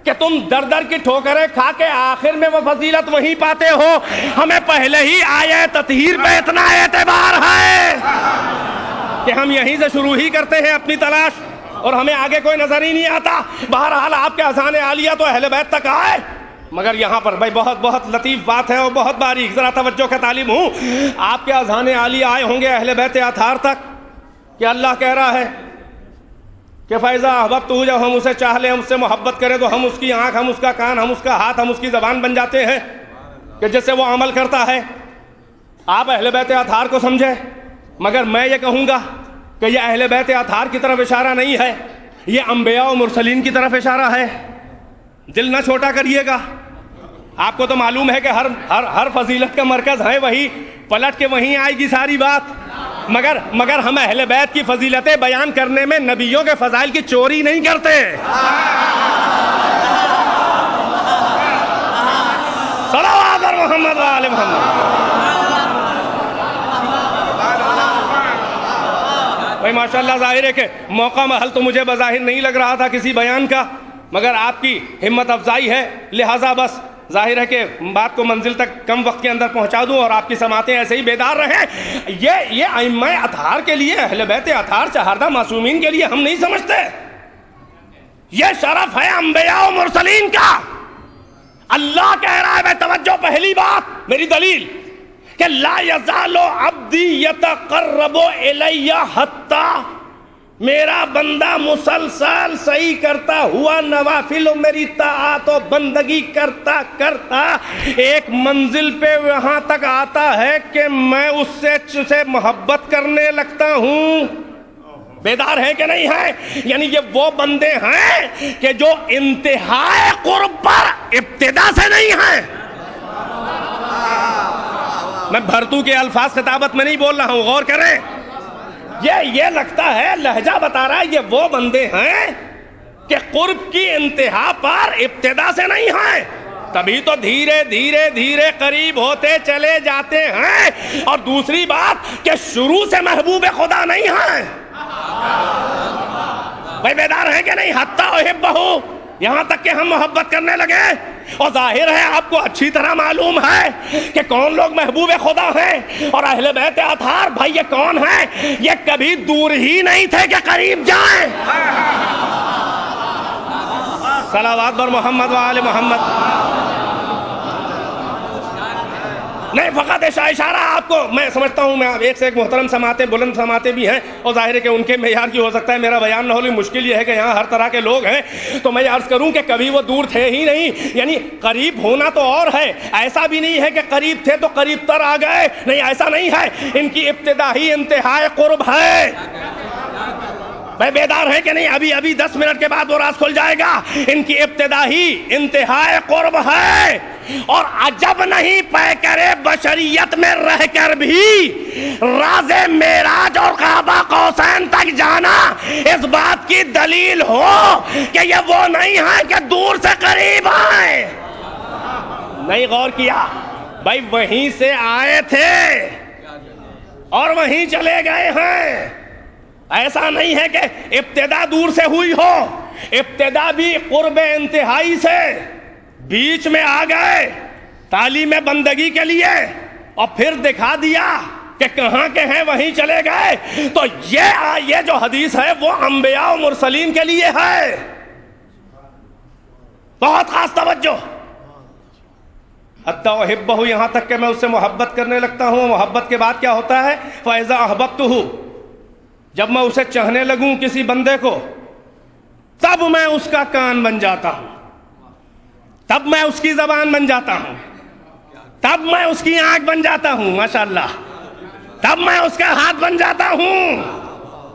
کہ تم در در کی ٹھوکریں کھا کے آخر میں وہ فضیلت وہیں پاتے ہو۔ ہمیں پہلے ہی آیے تطہیر پہ اتنا اعتبار ہے کہ ہم یہیں سے شروع ہی کرتے ہیں اپنی تلاش، اور ہمیں آگے کوئی نظر ہی نہیں آتا۔ بہرحال آپ کے اذہان عالیہ تو اہل بیت تک آئے، مگر یہاں پر بھائی بہت لطیف بات ہے اور بہت باریک، ذرا توجہ کا طالب ہوں۔ آپ کے اذہان عالیہ آئے ہوں گے اہل بیت اطہار تک کہ اللہ کہہ رہا ہے کہ فَإِذَا أَحْبَبْتُهُ، جب ہم اسے چاہ لیں، ہم اس سے محبت کریں تو ہم اس کی آنکھ، ہم اس کا کان، ہم اس کا ہاتھ، ہم اس کی زبان بن جاتے ہیں کہ جس سے وہ عمل کرتا ہے۔ آپ اہل بیت اطہار کو سمجھے، مگر میں یہ کہوں گا کہ یہ اہل بیت اطہار کی طرف اشارہ نہیں ہے، یہ انبیاء و مرسلین کی طرف اشارہ ہے۔ دل نہ چھوٹا کریے گا، آپ کو تو معلوم ہے کہ ہر فضیلت کا مرکز ہے وہی، پلٹ کے وہیں آئے گی ساری بات۔ مگر ہم اہل بیت کی فضیلتیں بیان کرنے میں نبیوں کے فضائل کی چوری نہیں کرتے۔ صلوات علی محمد و آل محمد۔ بھائی ماشاءاللہ ظاہر ہے کہ موقع محل تو مجھے بظاہر نہیں لگ رہا تھا کسی بیان کا، مگر آپ کی ہمت افزائی ہے، لہٰذا بس ظاہر ہے کہ بات کو منزل تک کم وقت کے اندر پہنچا دوں اور آپ کی سماعتیں ایسے ہی بیدار رہیں۔ یہ ائمہ اطہار کے لیے، اہل بیت اطہار چہاردہ معصومین کے لیے ہم نہیں سمجھتے، یہ شرف ہے انبیاء و مرسلین کا۔ اللہ کہہ رہا ہے، میں توجہ، پہلی بات میری دلیل کہ لا یزال عبدی یتقرب الی حتی، میرا بندہ مسلسل صحیح کرتا ہوا نوافل و میری طاعت و بندگی کرتا کرتا ایک منزل پہ وہاں تک آتا ہے کہ میں اس سے محبت کرنے لگتا ہوں۔ بیدار ہے کہ نہیں ہے؟ یعنی یہ وہ بندے ہیں کہ جو انتہائی قرب پر ابتدا سے نہیں ہیں۔ میں بھرتو کے الفاظ خطابت میں نہیں بول رہا ہوں، غور کریں۔ یہ لگتا ہے، لہجہ بتا رہا ہے، یہ وہ بندے ہیں کہ قرب کی انتہا پر ابتدا سے نہیں ہیں، تبھی تو دھیرے دھیرے دھیرے قریب ہوتے چلے جاتے ہیں۔ اور دوسری بات کہ شروع سے محبوب خدا نہیں ہیں۔ بھائی بیدار ہیں کہ نہیں؟ حتی احبہ، یہاں تک کہ ہم محبت کرنے لگے۔ اور ظاہر ہے آپ کو اچھی طرح معلوم ہے کہ کون لوگ محبوب خدا ہیں، اور اہل بیت اطہار بھائی یہ کون ہیں؟ یہ کبھی دور ہی نہیں تھے کہ قریب جائیں۔ صلوات بر محمد و آل محمد۔ نہیں، فقط اشارہ آپ کو میں سمجھتا ہوں، میں ایک سے ایک محترم سماعتیں، بلند سماعتیں بھی ہیں، اور ظاہر ہے کہ ان کے معیار کی ہو سکتا ہے میرا بیان نہ ہو، لیکن مشکل یہ ہے کہ یہاں ہر طرح کے لوگ ہیں، تو میں یہ عرض کروں کہ کبھی وہ دور تھے ہی نہیں۔ یعنی قریب ہونا تو اور ہے، ایسا بھی نہیں ہے کہ قریب تھے تو قریب تر آ گئے، نہیں ایسا نہیں ہے، ان کی ابتدا ہی انتہائی قرب ہے۔ بھائی بیدار ہے کہ نہیں؟ ابھی 10 منٹ کے بعد وہ راز کھل جائے گا۔ ان کی ابتدا ہی انتہائی قرب ہے، اور عجب نہیں پیکرے بشریت میں رہ کر بھی راز معراج اور قاب قوسین تک جانا اس بات کی دلیل ہو کہ یہ وہ نہیں ہے کہ دور سے قریب آئے۔ نہیں غور کیا؟ بھائی وہیں سے آئے تھے اور وہیں چلے گئے ہیں. ایسا نہیں ہے کہ ابتدا دور سے ہوئی ہو، ابتدا بھی قرب انتہائی سے، بیچ میں آ گئے تعلیم بندگی کے لیے اور پھر دکھا دیا کہ کہاں کے ہیں، وہیں چلے گئے. تو یہ جو حدیث ہے وہ انبیاء و مرسلین کے لیے ہے. بہت خاص توجہ. حتی احبہ، یہاں تک کہ میں اس سے محبت کرنے لگتا ہوں. محبت کے بعد کیا ہوتا ہے؟ فاذا احببتہ، جب میں اسے چاہنے لگوں کسی بندے کو، تب میں اس کا کان بن جاتا ہوں، تب میں اس کی زبان بن جاتا ہوں، تب میں اس کی آنکھ بن جاتا ہوں، ماشاءاللہ، تب میں اس کا ہاتھ بن جاتا ہوں.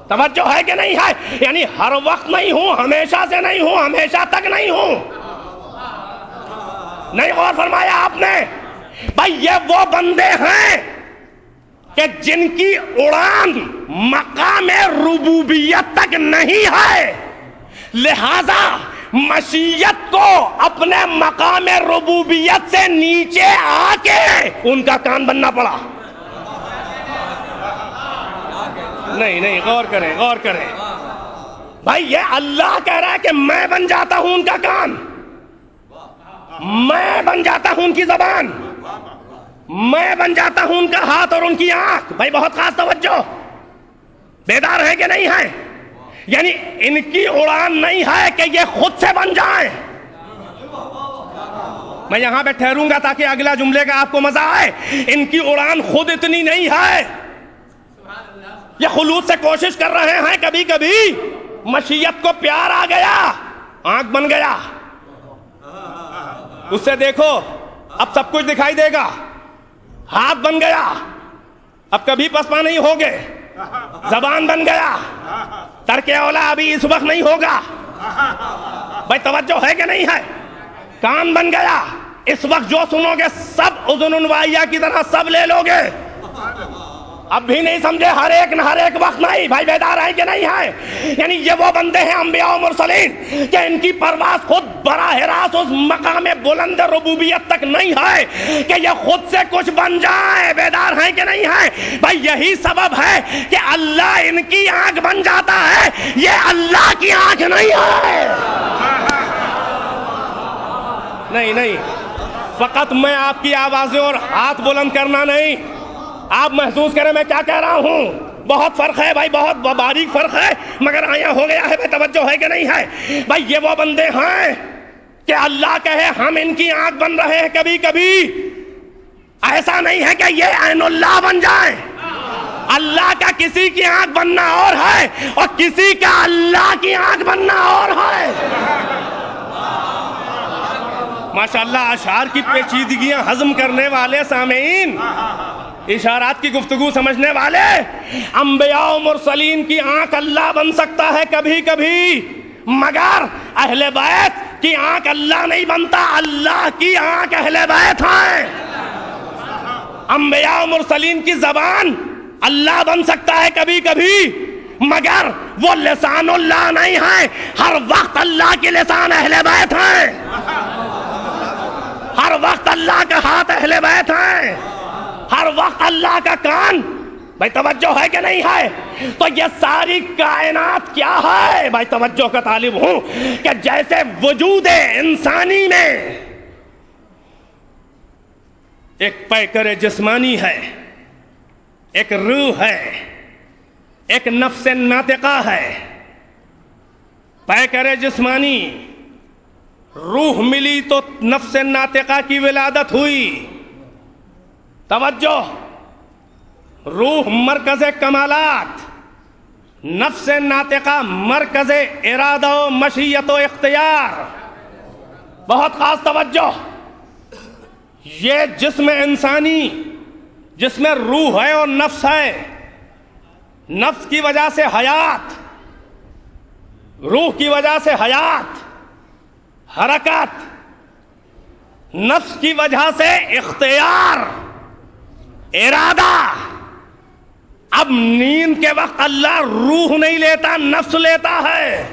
توجہ ہے کہ نہیں ہے؟ یعنی ہر وقت نہیں ہوں، ہمیشہ سے نہیں ہوں، ہمیشہ تک نہیں ہوں. نہیں غور فرمایا آپ نے؟ بھائی یہ وہ بندے ہیں کہ جن کی اڑان مقام ربوبیت تک نہیں ہے، لہذا مشیت کو اپنے مقام ربوبیت سے نیچے آ کے ان کا کان بننا پڑا. نہیں غور کریں، غور کریں. بھائی یہ اللہ کہہ رہا ہے کہ میں بن جاتا ہوں ان کا کان، میں بن جاتا ہوں ان کی زبان، میں بن جاتا ہوں ان کا ہاتھ اور ان کی آنکھ. بھائی بہت خاص توجہ. بیدار ہے کہ نہیں ہے؟ یعنی ان کی اڑان نہیں ہے کہ یہ خود سے بن جائیں. میں یہاں پہ ٹھہروں گا تاکہ اگلا جملے کا آپ کو مزہ آئے. ان کی اڑان خود اتنی نہیں ہے، یہ خلوص سے کوشش کر رہے ہیں. کبھی کبھی مشیت کو پیار آ گیا، آنکھ بن گیا، اس سے دیکھو اب سب کچھ دکھائی دے گا، ہاتھ بن گیا، اب کبھی پسپا نہیں ہوگے، زبان بن گیا، ترک اولا ابھی اس وقت نہیں ہوگا. بھائی توجہ ہے کہ نہیں ہے؟ کان بن گیا، اس وقت جو سنو گے سب اذن واعیہ کی طرح سب لے لو گے. اب بھی نہیں سمجھے؟ ہر ایک وقت نہیں. بھائی بیدار ہے کہ نہیں ہے؟ یعنی یہ وہ بندے ہیں انبیاء و مرسلین کہ ان کی پرواز خود براہ راست اس مقام بلند ربوبیت تک نہیں ہے کہ یہ خود سے کچھ بن جائے. بیدار ہے کہ نہیں ہے؟ بھائی یہی سبب ہے کہ اللہ ان کی آنکھ بن جاتا ہے، یہ اللہ کی آنکھ نہیں ہے. نہیں فقط میں آپ کی آوازیں اور ہاتھ بلند کرنا نہیں، آپ محسوس کریں میں کیا کہہ رہا ہوں. بہت فرق ہے بھائی، بہت باریک فرق ہے، مگر آیا ہو گیا ہے. بھائی توجہ ہے کہ نہیں ہے؟ بھائی یہ وہ بندے ہیں کہ اللہ کہے ہم ان کی آنکھ بن رہے ہیں. کبھی کبھی ایسا نہیں ہے کہ یہ عین اللہ بن جائیں. اللہ کا کسی کی آنکھ بننا اور ہے اور کسی کا اللہ کی آنکھ بننا اور ہے. ماشاءاللہ اشعار کی پیچیدگیاں ہضم کرنے والے سامعین، اشارات کی گفتگو سمجھنے والے، انبیاء و مرسلین کی آنکھ اللہ بن سکتا ہے کبھی کبھی، مگر اہل بیت کی آنکھ اللہ نہیں بنتا، اللہ کی آنکھ اہل بیت ہیں. انبیاء و مرسلین کی زبان اللہ بن سکتا ہے کبھی کبھی، مگر وہ لسان اللہ نہیں ہے. ہر وقت اللہ کے لسان اہل بیت ہیں، ہر وقت اللہ کا ہاتھ اہل بیت ہیں، ہر وقت اللہ کا کان. بھائی توجہ ہے کہ نہیں ہے؟ تو یہ ساری کائنات کیا ہے؟ بھائی توجہ کا طالب ہوں کہ جیسے وجود انسانی میں ایک پیکر جسمانی ہے، ایک روح ہے، ایک نفس ناطقہ ہے. پیکر جسمانی، روح ملی تو نفس ناطقہ کی ولادت ہوئی. توجہ، روح مرکز کمالات، نفس ناطقہ مرکز ارادہ و مشیت و اختیار. بہت خاص توجہ. یہ جسم انسانی جس میں روح ہے اور نفس ہے، نفس کی وجہ سے حیات، روح کی وجہ سے حیات، حرکت، نفس کی وجہ سے اختیار، ارادہ. اب نیند کے وقت اللہ روح نہیں لیتا، نفس لیتا ہے.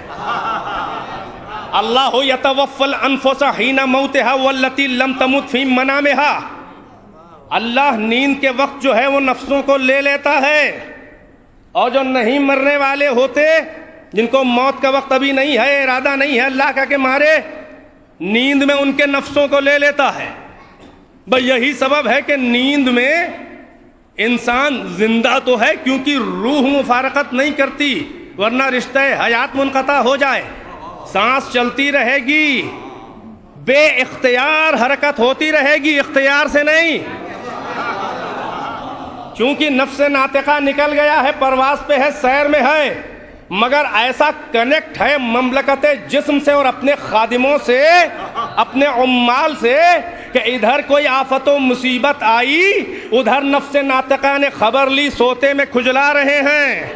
اللہ یتوفی الانفس حین موتها والتی لم تمت فی منامها. اللہ نیند کے وقت جو ہے وہ نفسوں کو لے لیتا ہے، اور جو نہیں مرنے والے ہوتے، جن کو موت کا وقت ابھی نہیں ہے، ارادہ نہیں ہے اللہ کا کہ مارے، نیند میں ان کے نفسوں کو لے لیتا ہے۔ بھئی یہی سبب ہے کہ نیند میں انسان زندہ تو ہے کیونکہ روح مفارقت نہیں کرتی، ورنہ رشتہ حیات منقطع ہو جائے۔ سانس چلتی رہے گی، بے اختیار حرکت ہوتی رہے گی، اختیار سے نہیں، چونکہ نفس ناطقہ نکل گیا ہے، پرواز پہ ہے، سیر میں ہے، مگر ایسا کنیکٹ ہے مملکت جسم سے اور اپنے خادموں سے، اپنے عمال سے، کہ ادھر کوئی آفت و مصیبت آئی، ادھر نفس ناطقہ نے خبر لی، سوتے میں کھجلا رہے ہیں۔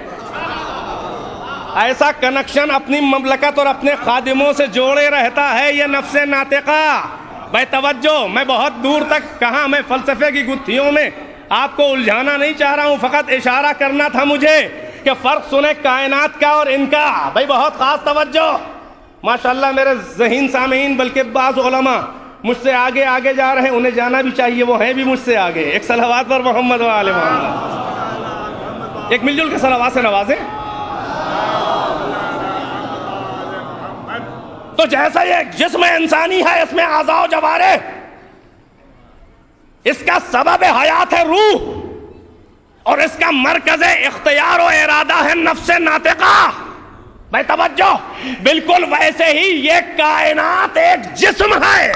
ایسا کنیکشن اپنی مملکت اور اپنے خادموں سے جوڑے رہتا ہے یہ نفس ناطقہ۔ بھائی توجہ، میں بہت دور تک کہاں، میں فلسفے کی گتھیوں میں آپ کو الجھانا نہیں چاہ رہا ہوں، فقط اشارہ کرنا تھا مجھے کہ فرق سنیں کائنات کا اور ان کا۔ بھائی بہت خاص توجہ، ماشاءاللہ میرے ذہین سامعین، بلکہ بعض علماء مجھ سے آگے آگے جا رہے ہیں، انہیں جانا بھی چاہیے، وہ ہیں بھی مجھ سے آگے۔ ایک صلوات پر محمد و آل محمد، ایک مل جل کے صلوات سے نوازیں۔ تو جیسا یہ جسم انسانی ہے، اس میں اعضاء و جوارح، اس کا سبب حیات ہے روح، اور اس کا مرکز اختیار و ارادہ ہے نفس ناطقہ۔ بھائی توجہ، بالکل ویسے ہی یہ کائنات ایک جسم ہے،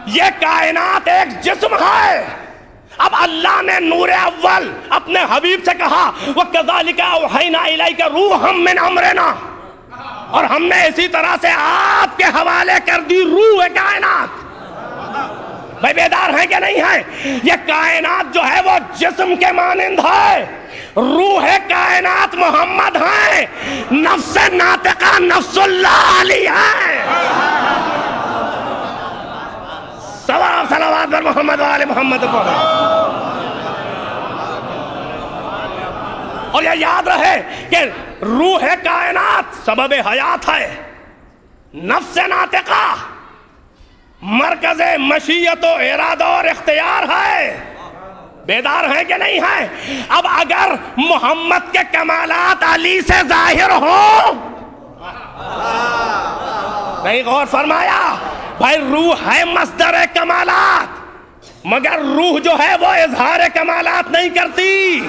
یہ کائنات ایک جسم ہے۔ اب اللہ نے نور اول اپنے حبیب سے کہا وَكَذَلِكَ أَوْحَيْنَا إِلَيْكَ رُوحًا مِّنْ أَمْرِنَا، اور ہم نے اسی طرح سے آپ کے حوالے کر دی روح کائنات۔ بھائی بیدار ہیں کہ نہیں ہیں؟ یہ کائنات جو ہے وہ جسم کے مانند ہے، روح کائنات محمد ہیں، نفس ناطقہ نفس اللہ علی ہے۔ صلوات پر محمد و آل محمد پڑھیں۔ اور یہ یاد رہے کہ روح کائنات سبب حیات ہے، نفس ناطقہ مرکز مشیت و ارادہ اور اختیار ہے۔ بیدار ہیں کہ نہیں ہیں؟ اب اگر محمد کے کمالات علی سے ظاہر ہوں، نہیں غور فرمایا؟ بھائی روح ہے مصدر کمالات، مگر روح جو ہے وہ اظہار کمالات نہیں کرتی،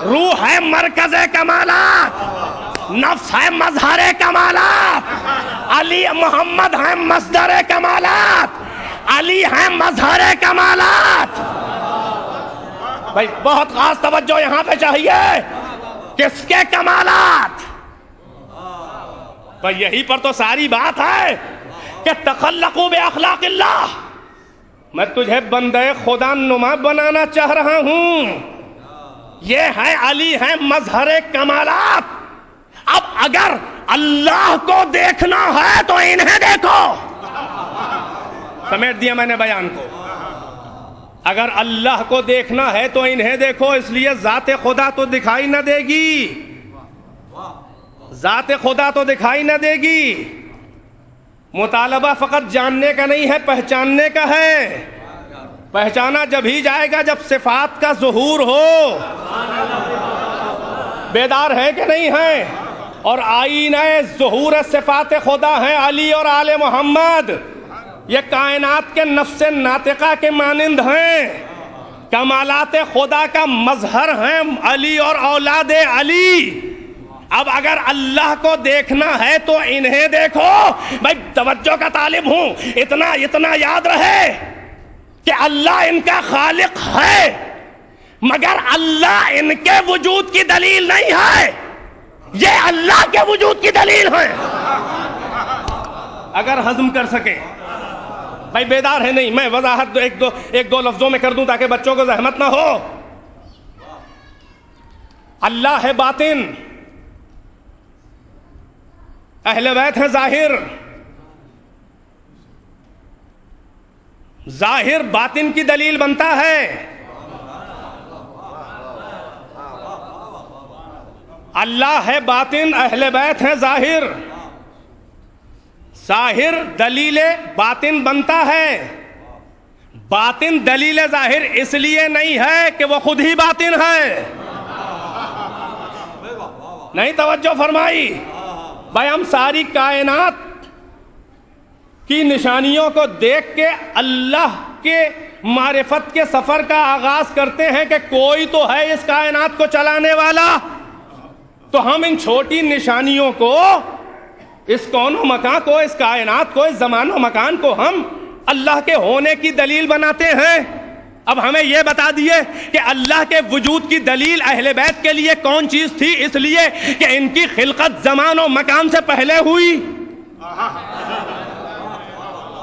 روح ہے مرکز کمالات، نفس ہے مظہر کمالات، علی محمد ہے مصدر کمالات، علی ہے مظہر کمالات۔ بھائی بہت خاص توجہ یہاں پہ چاہیے، کس کے کمالات؟ بھائی یہی پر تو ساری بات ہے کہ تخلقوا باخلاق اللہ، میں تجھے بندے خدا نما بنانا چاہ رہا ہوں۔ یہ ہے علی ہے مظہر کمالات۔ اب اگر اللہ کو دیکھنا ہے تو انہیں دیکھو۔ سمیٹ دیا میں نے بیان کو۔ اگر اللہ کو دیکھنا ہے تو انہیں دیکھو، اس لیے ذات خدا تو دکھائی نہ دے گی، ذات خدا تو دکھائی نہ دے گی۔ مطالبہ فقط جاننے کا نہیں ہے، پہچاننے کا ہے۔ پہچانا جب ہی جائے گا جب صفات کا ظہور ہو۔ بیدار ہے کہ نہیں ہے؟ اور آئینہ ظہور صفات خدا ہیں علی اور آل محمد، یہ کائنات کے نفس ناطقہ کے مانند ہیں، کمالات خدا کا مظہر ہیں علی اور اولاد علی۔ اب اگر اللہ کو دیکھنا ہے تو انہیں دیکھو۔ بھائی توجہ کا طالب ہوں، اتنا یاد رہے کہ اللہ ان کا خالق ہے، مگر اللہ ان کے وجود کی دلیل نہیں ہے، یہ اللہ کے وجود کی دلیل ہے۔ اگر ہضم کر سکے۔ بھائی بیدار ہے نہیں؟ میں وضاحت ایک دو لفظوں میں کر دوں تاکہ بچوں کو زحمت نہ ہو۔ اللہ ہے باطن، اہل بیت ہے ظاہر۔ ظاہر باطن کی دلیل بنتا ہے۔ اللہ ہے باطن، اہل بیت ہے ظاہر۔ ظاہر دلیل باطن بنتا ہے، باطن دلیل ظاہر اس لیے نہیں ہے کہ وہ خود ہی باطن ہے. نہیں توجہ فرمائی؟ بھائی ہم ساری کائنات کی نشانیوں کو دیکھ کے اللہ کے معرفت کے سفر کا آغاز کرتے ہیں کہ کوئی تو ہے اس کائنات کو چلانے والا. تو ہم ان چھوٹی نشانیوں کو، اس کون و مکان کو، اس کائنات کو، اس زمان و مکان کو ہم اللہ کے ہونے کی دلیل بناتے ہیں. اب ہمیں یہ بتا دیے کہ اللہ کے وجود کی دلیل اہل بیت کے لیے کون چیز تھی؟ اس لیے کہ ان کی خلقت زمان و مکان سے پہلے ہوئی.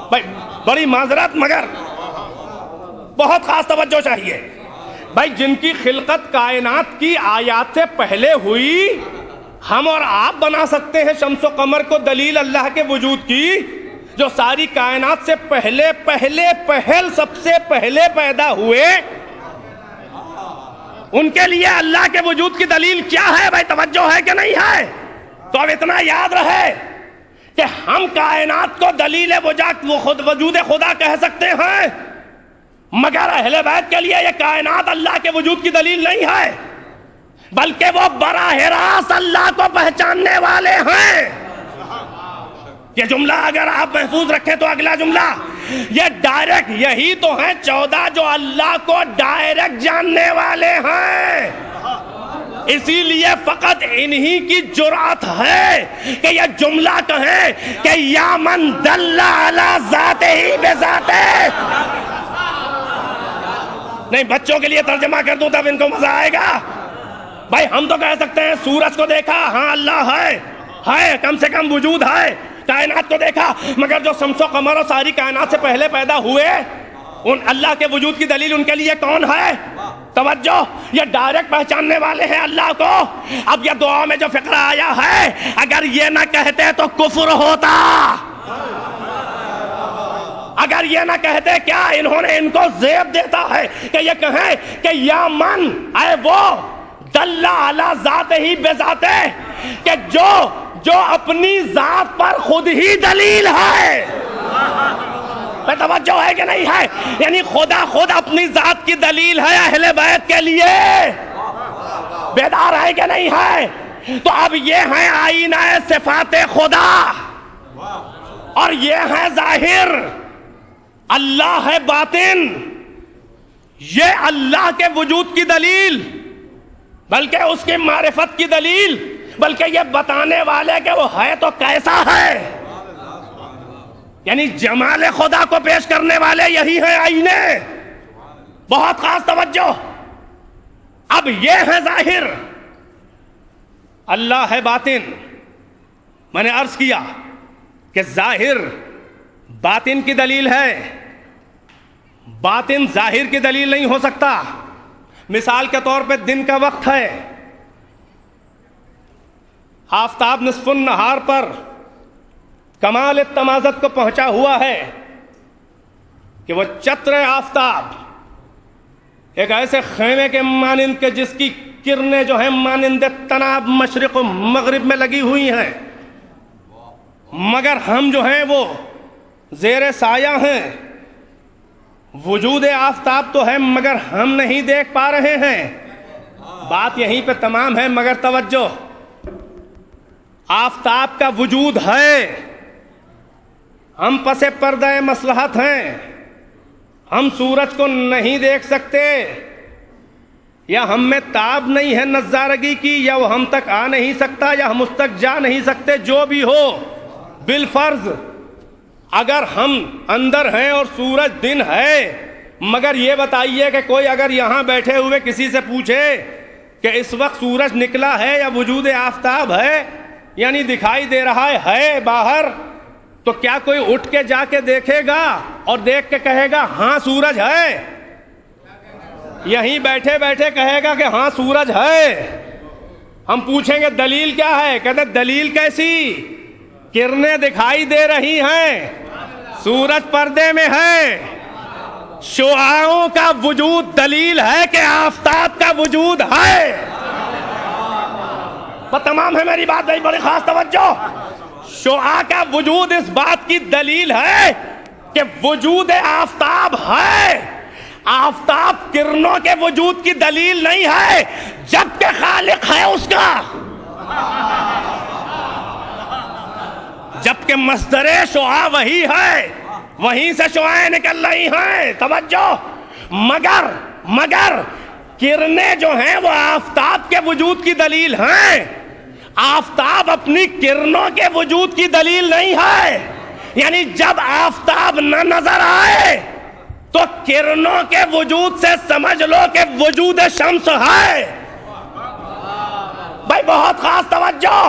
بھائی بڑی معذرت مگر بہت خاص توجہ چاہیے. بھائی جن کی خلقت کائنات کی آیات سے پہلے ہوئی، ہم اور آپ بنا سکتے ہیں شمس و قمر کو دلیل اللہ کے وجود کی؟ جو ساری کائنات سے پہل سب سے پہلے پیدا ہوئے، ان کے لیے اللہ کے وجود کی دلیل کیا ہے؟ بھائی توجہ ہے کہ نہیں ہے؟ تو اب اتنا یاد رہے کہ ہم کائنات کو دلیل وجود خدا کہہ سکتے ہیں، مگر اہل بیت کے لیے یہ کائنات اللہ کے وجود کی دلیل نہیں ہے، بلکہ وہ براہ راست اللہ کو پہچاننے والے ہیں. یہ جملہ اگر آپ محفوظ رکھیں تو اگلا جملہ یہ ڈائریکٹ، یہی تو ہیں 14 جو اللہ کو ڈائریکٹ جاننے والے ہیں. اسی لیے فقط انہی کی جرأت ہے کہ یہ جملہ کہیں کہ یا من دل علی ذاتہ بذاتہ. نہیں بچوں کے لیے ترجمہ کر دوں تب ان کو مزہ آئے گا. بھائی ہم تو کہہ سکتے ہیں سورج کو دیکھا، ہاں اللہ ہے، کم سے کم وجود ہے. کائنات کو دیکھا، مگر جو شمس و قمر اور ساری کائنات سے پہلے پیدا ہوئے، ان اللہ کے وجود کی دلیل ان کے لیے کون ہے؟ توجہ، یہ ڈائریکٹ پہچاننے والے ہیں اللہ کو. اب یہ دعا میں جو فقرہ آیا ہے، اگر یہ نہ کہتے تو کفر ہوتا. اگر یہ نہ کہتے، کیا انہوں نے ان کو زیب دیتا ہے کہ یہ کہیں کہ یا من، اے وہ دل علی ذاتہ بذاتہ، کہ جو اپنی ذات پر خود ہی دلیل ہے. توجہ ہے کہ نہیں ہے؟ یعنی خدا خود اپنی ذات کی دلیل ہے اہل بیت کے لیے. بیدار ہے کہ نہیں ہے؟ تو اب یہ ہیں آئینہ صفات خدا، اور یہ ہے ظاہر. اللہ ہے باطن، یہ اللہ کے وجود کی دلیل، بلکہ اس کی معرفت کی دلیل، بلکہ یہ بتانے والے کہ وہ ہے تو کیسا ہے. یعنی جمال خدا کو پیش کرنے والے یہی ہیں آئینے. بہت خاص توجہ. اب یہ ہے ظاہر، اللہ ہے باطن. میں نے عرض کیا کہ ظاہر باطن کی دلیل ہے، باطن ظاہر کی دلیل نہیں ہو سکتا. مثال کے طور پہ دن کا وقت ہے، آفتاب نصف النہار پر کمال تمازت کو پہنچا ہوا ہے کہ وہ چتر آفتاب ایک ایسے خیمے کے مانند کے جس کی کرنیں جو ہیں مانند تناب مشرق و مغرب میں لگی ہوئی ہیں، مگر ہم جو ہیں وہ زیر سایہ ہیں. وجود آفتاب تو ہے مگر ہم نہیں دیکھ پا رہے ہیں. بات یہیں پہ تمام ہے، مگر توجہ، آفتاب کا وجود ہے، ہم پس پردہ مصلحت ہیں. ہم سورج کو نہیں دیکھ سکتے، یا ہم میں تاب نہیں ہے نظارگی کی، یا وہ ہم تک آ نہیں سکتا، یا ہم اس تک جا نہیں سکتے. جو بھی ہو، بالفرض اگر ہم اندر ہیں اور سورج دن ہے، مگر یہ بتائیے کہ کوئی اگر یہاں بیٹھے ہوئے کسی سے پوچھے کہ اس وقت سورج نکلا ہے یا وجود آفتاب ہے، یعنی دکھائی دے رہا ہے باہر، تو کیا کوئی اٹھ کے جا کے دیکھے گا اور دیکھ کے کہے گا ہاں سورج ہے؟ یہیں بیٹھے بیٹھے کہے گا کہ ہاں سورج ہے. ہم پوچھیں گے دلیل کیا ہے؟ کہتے دلیل کیسی؟ کرنیں دکھائی دے رہی ہیں، سورج پردے میں ہے. شعاعوں کا وجود دلیل ہے کہ آفتاب کا وجود ہے. تمام ہے میری بات، بڑی خاص توجہ. شعاع کا وجود اس بات کی دلیل ہے کہ وجود آفتاب ہے. آفتاب کرنوں کے وجود کی دلیل نہیں ہے جبکہ خالق ہے اس کا. جبکہ مصدر شعاع وہی ہے, وہیں سے شعاعیں نکل رہی ہیں. توجہ. مگر کرنیں جو ہیں وہ آفتاب کے وجود کی دلیل ہیں. آفتاب اپنی کرنوں کے وجود کی دلیل نہیں ہے. یعنی جب آفتاب نہ نظر آئے تو کرنوں کے وجود سے سمجھ لو کہ وجود شمس ہے. بھائی بہت خاص توجہ.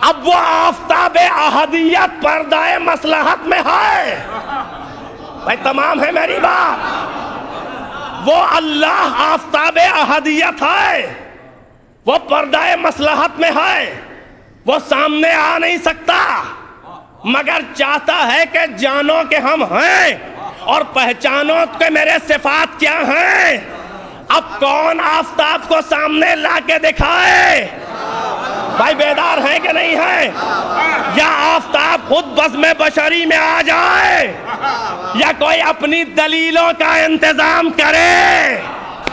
اب وہ آفتاب احدیت پردہ مصلحت میں ہے. بھائی تمام ہے میری بات. وہ اللہ آفتاب احدیت ہے, وہ پردہ مصلحت میں ہے, وہ سامنے آ نہیں سکتا مگر چاہتا ہے کہ جانو کہ ہم ہیں اور پہچانو کہ میرے صفات کیا ہیں. اب کون آفتاب کو سامنے لا کے دکھائے؟ بھائی بیدار ہیں کہ نہیں ہیں؟ یا آفتاب خود بزم بشری میں آ جائے یا کوئی اپنی دلیلوں کا انتظام کرے.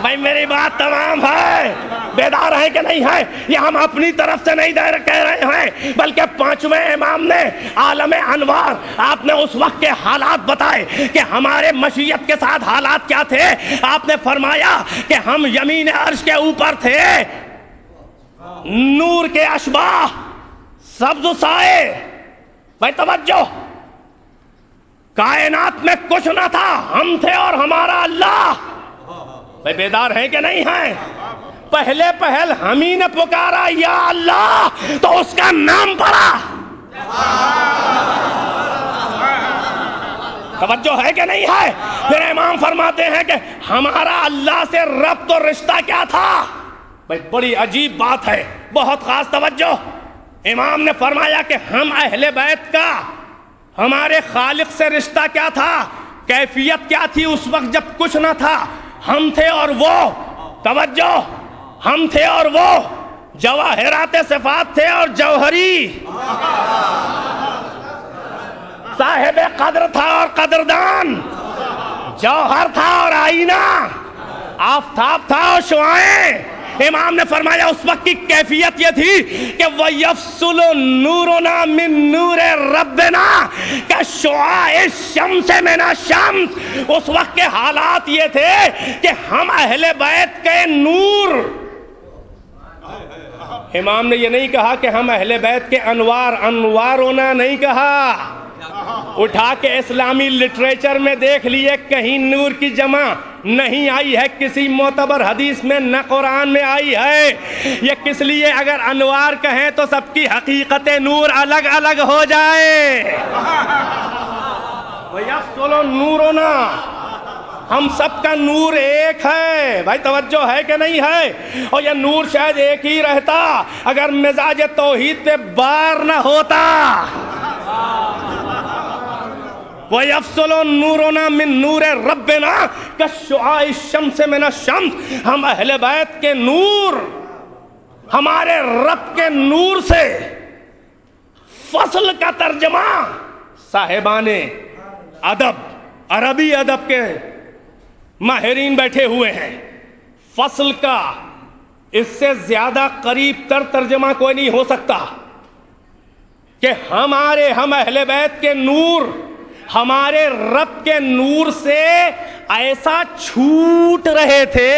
بھائی میری بات تمام ہے. بیدار ہیں کہ نہیں ہیں؟ یہ ہم اپنی طرف سے نہیں کہہ رہے ہیں بلکہ پانچویں امام نے عالم انوار, آپ نے اس وقت کے حالات بتائے کہ ہمارے مشیت کے ساتھ حالات کیا تھے. آپ نے فرمایا کہ ہم یمین عرش کے اوپر تھے, نور کے اشباہ, سبز سائے. بھائی توجہ. کائنات میں کچھ نہ تھا, ہم تھے اور ہمارا اللہ. بھائی بیدار ہیں کہ نہیں ہیں؟ پہلے پہل ہم ہی نے پکارا یا اللہ تو اس کا نام پڑا. توجہ ہے کہ نہیں ہے؟ پھر امام فرماتے ہیں کہ ہمارا اللہ سے ربط و رشتہ کیا تھا. بھائی بڑی عجیب بات ہے, بہت خاص توجہ. امام نے فرمایا کہ ہم اہل بیت کا ہمارے خالق سے رشتہ کیا تھا, کیفیت کیا تھی اس وقت جب کچھ نہ تھا. ہم تھے اور وہ, توجہ, ہم تھے اور وہ جواہرات صفات تھے اور جوہری, صاحب قدر تھا اور قدردان, جوہر تھا اور آئینہ, آفتاب تھا اور شعاعیں. امام نے فرمایا اس وقت کی کیفیت یہ تھی کہ وَيَفْصُلُ نُورُنَا مِن نُورِ رَبِّنَا كَشُعَاعِ الشَّمْسِ مِنَ الشَّمْسِ. اس وقت کے حالات یہ تھے کہ ہم اہل بیت کے نور. امام نے یہ نہیں کہا کہ ہم اہل بیت کے انوار, انوارنا نہیں کہا. اٹھا کے اسلامی لٹریچر میں دیکھ لیے کہیں نور کی جمع نہیں آئی ہے کسی معتبر حدیث میں, نہ قرآن میں آئی ہے. یہ کس لیے اگر انوار کہیں تو سب کی حقیقت نور الگ الگ ہو جائے. وَيَفْصُلُ نُورُنَا, ہم سب کا نور ایک ہے. بھائی توجہ ہے کہ نہیں ہے؟ اور یہ نور شاید ایک ہی رہتا اگر مزاج توحید پہ بار نہ ہوتا. وَيَفْصُلُ نُورُنَا مِن نُورِ رَبِّنَا كَشُعَاعِ الشَّمْسِ مِنَ الشَّمْسِ. ہم اہل بیت کے نور ہمارے رب کے نور سے. فصل کا ترجمہ صاحبان ادب, عربی ادب کے ماہرین بیٹھے ہوئے ہیں. فصل کا اس سے زیادہ قریب تر ترجمہ کوئی نہیں ہو سکتا کہ ہم اہل بیت کے نور ہمارے رب کے نور سے ایسا چھوٹ رہے تھے.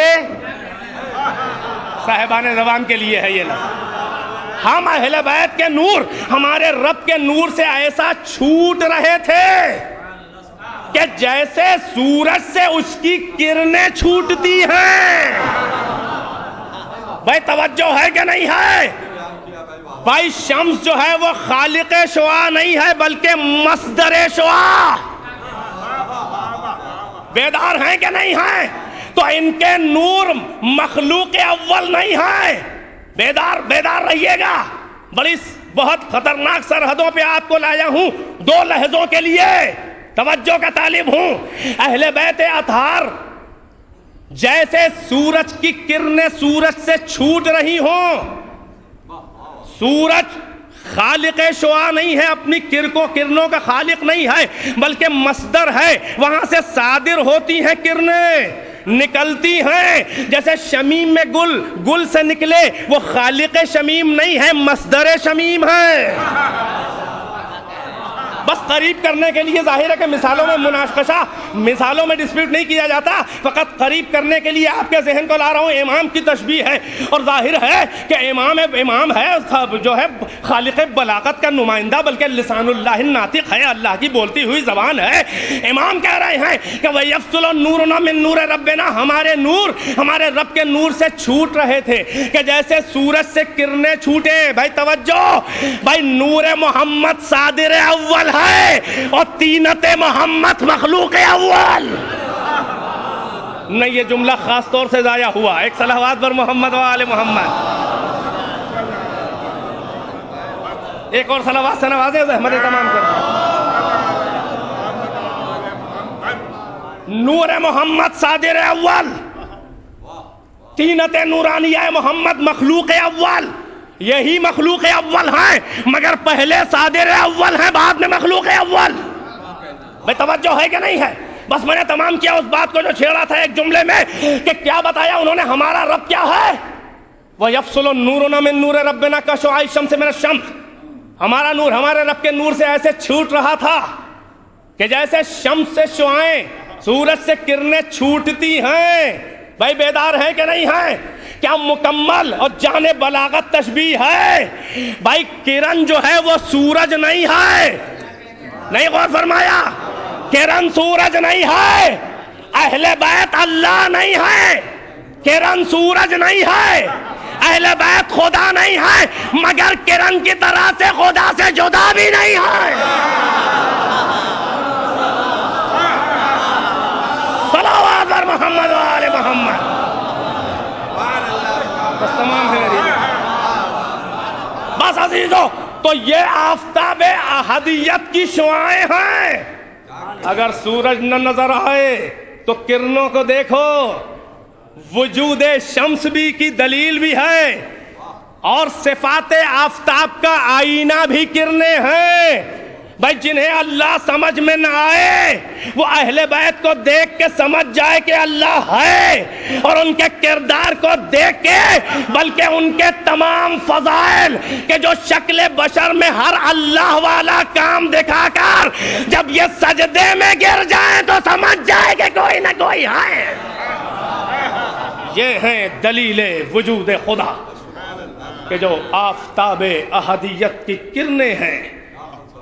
صاحبان زبان کے لیے ہے یہ لفظ. ہم اہل بیت کے نور ہمارے رب کے نور سے ایسا چھوٹ رہے تھے کہ جیسے سورج سے اس کی کرنیں چھوٹتی ہیں. بھائی توجہ ہے کہ نہیں ہے؟ بھائی شمس جو ہے وہ خالق شعاع نہیں ہے بلکہ مصدر شعاع. بیدار ہیں کہ نہیں ہیں؟ تو ان کے نور مخلوق اول نہیں ہے. بیدار رہیے گا. بہت خطرناک سرحدوں پہ آپ کو لایا ہوں 2 لحظوں کے لیے, توجہ کا طالب ہوں. اہل بیت اطہار جیسے سورج کی کرنیں سورج سے چھوٹ رہی ہوں, سورج خالق شعاع نہیں ہے، اپنی کرنوں کا خالق نہیں ہے، بلکہ مصدر ہے، وہاں سے صادر ہوتی ہیں کرنیں، نکلتی ہیں۔ جیسے شمیم میں گل سے نکلے، وہ خالق شمیم نہیں ہے، مصدر شمیم ہے۔ بس قریب کرنے کے لیے ظاہر ہے کہ مثالوں میں مناقشہ، مثالوں میں ڈسپیوٹ نہیں کیا جاتا، فقط قریب کرنے کے لیے آپ کے ذہن کو لا رہا ہوں۔ امام کی تشبیہ ہے، اور ظاہر ہے کہ امام ہے جو ہے خالق بلاغت کا نمائندہ، بلکہ لسان اللہ الناطق ہے، اللہ کی بولتی ہوئی زبان ہے۔ امام کہہ رہے ہیں کہ وَيَفْصُلُ نُورُنَا مِن نُورِ رَبِّنَا، ہمارے نور ہمارے رب کے نور سے چھوٹ رہے تھے کہ جیسے سورج سے کرنیں چھوٹے۔ بھائی توجہ، بھائی نور محمد صادر اول ہے اور طینت محمد مخلوق اول۔ نہیں، یہ جملہ خاص طور سے ضائع ہوا۔ ایک صلوات پر محمد و آل محمد، ایک اور صلوات سے نوازیں، زحمت تمام کر۔ نور محمد صادر اول، طینت نورانیہ محمد مخلوق اول۔ یہی مخلوق اول ہیں، مگر پہلے صادر اول ہیں، بعد میں مخلوق اول۔ بھئی توجہ ہے کہ نہیں ہے؟ بس میں نے تمام کیا اس بات کو جو چھیڑا تھا ایک جملے میں، کہ کیا بتایا انہوں نے ہمارا رب کیا ہے؟ وَيَفْصُلُ نُورُنَا مِن نُورِ رَبِّنَا كَشُعَاعِ الشَّمْسِ مِنَ الشَّمْسِ، ہمارا نور ہمارے رب کے نور سے ایسے چھوٹ رہا تھا کہ جیسے شمس سے شعاعیں، سورج سے کرنیں چھوٹتی ہیں۔ بھائی بیدار ہے کہ نہیں ہے؟ کیا مکمل اور جان بلاغت تشبیہ ہے؟ بھائی کرن جو ہے وہ سورج نہیں ہے، نہیں غور فرمایا؟ کرن سورج نہیں ہے، اہل بیت اللہ نہیں ہے، کرن سورج نہیں ہے، اہل بیت خدا نہیں ہے، مگر کرن کی طرح سے خدا سے جدا بھی نہیں ہے۔ صلوات بر محمد و آل محمد۔ بس تمام ہے۔ بس عزیزو، تو یہ آفتاب احدیت کی شعاعیں ہیں۔ اگر سورج نہ نظر آئے تو کرنوں کو دیکھو، وجود شمس بھی کی دلیل بھی ہے، اور صفات آفتاب کا آئینہ بھی کرنیں ہیں۔ بھائی جنہیں اللہ سمجھ میں نہ آئے وہ اہل بیت کو دیکھ کے سمجھ جائے کہ اللہ ہے، اور ان کے کردار کو دیکھ کے، بلکہ ان کے تمام فضائل کہ جو شکل بشر میں ہر اللہ والا کام دکھا کر جب یہ سجدے میں گر جائیں تو سمجھ جائے کہ کوئی نہ کوئی ہے۔ یہ ہیں دلیل وجود خدا کہ جو آفتاب احدیت کی کرنیں ہیں،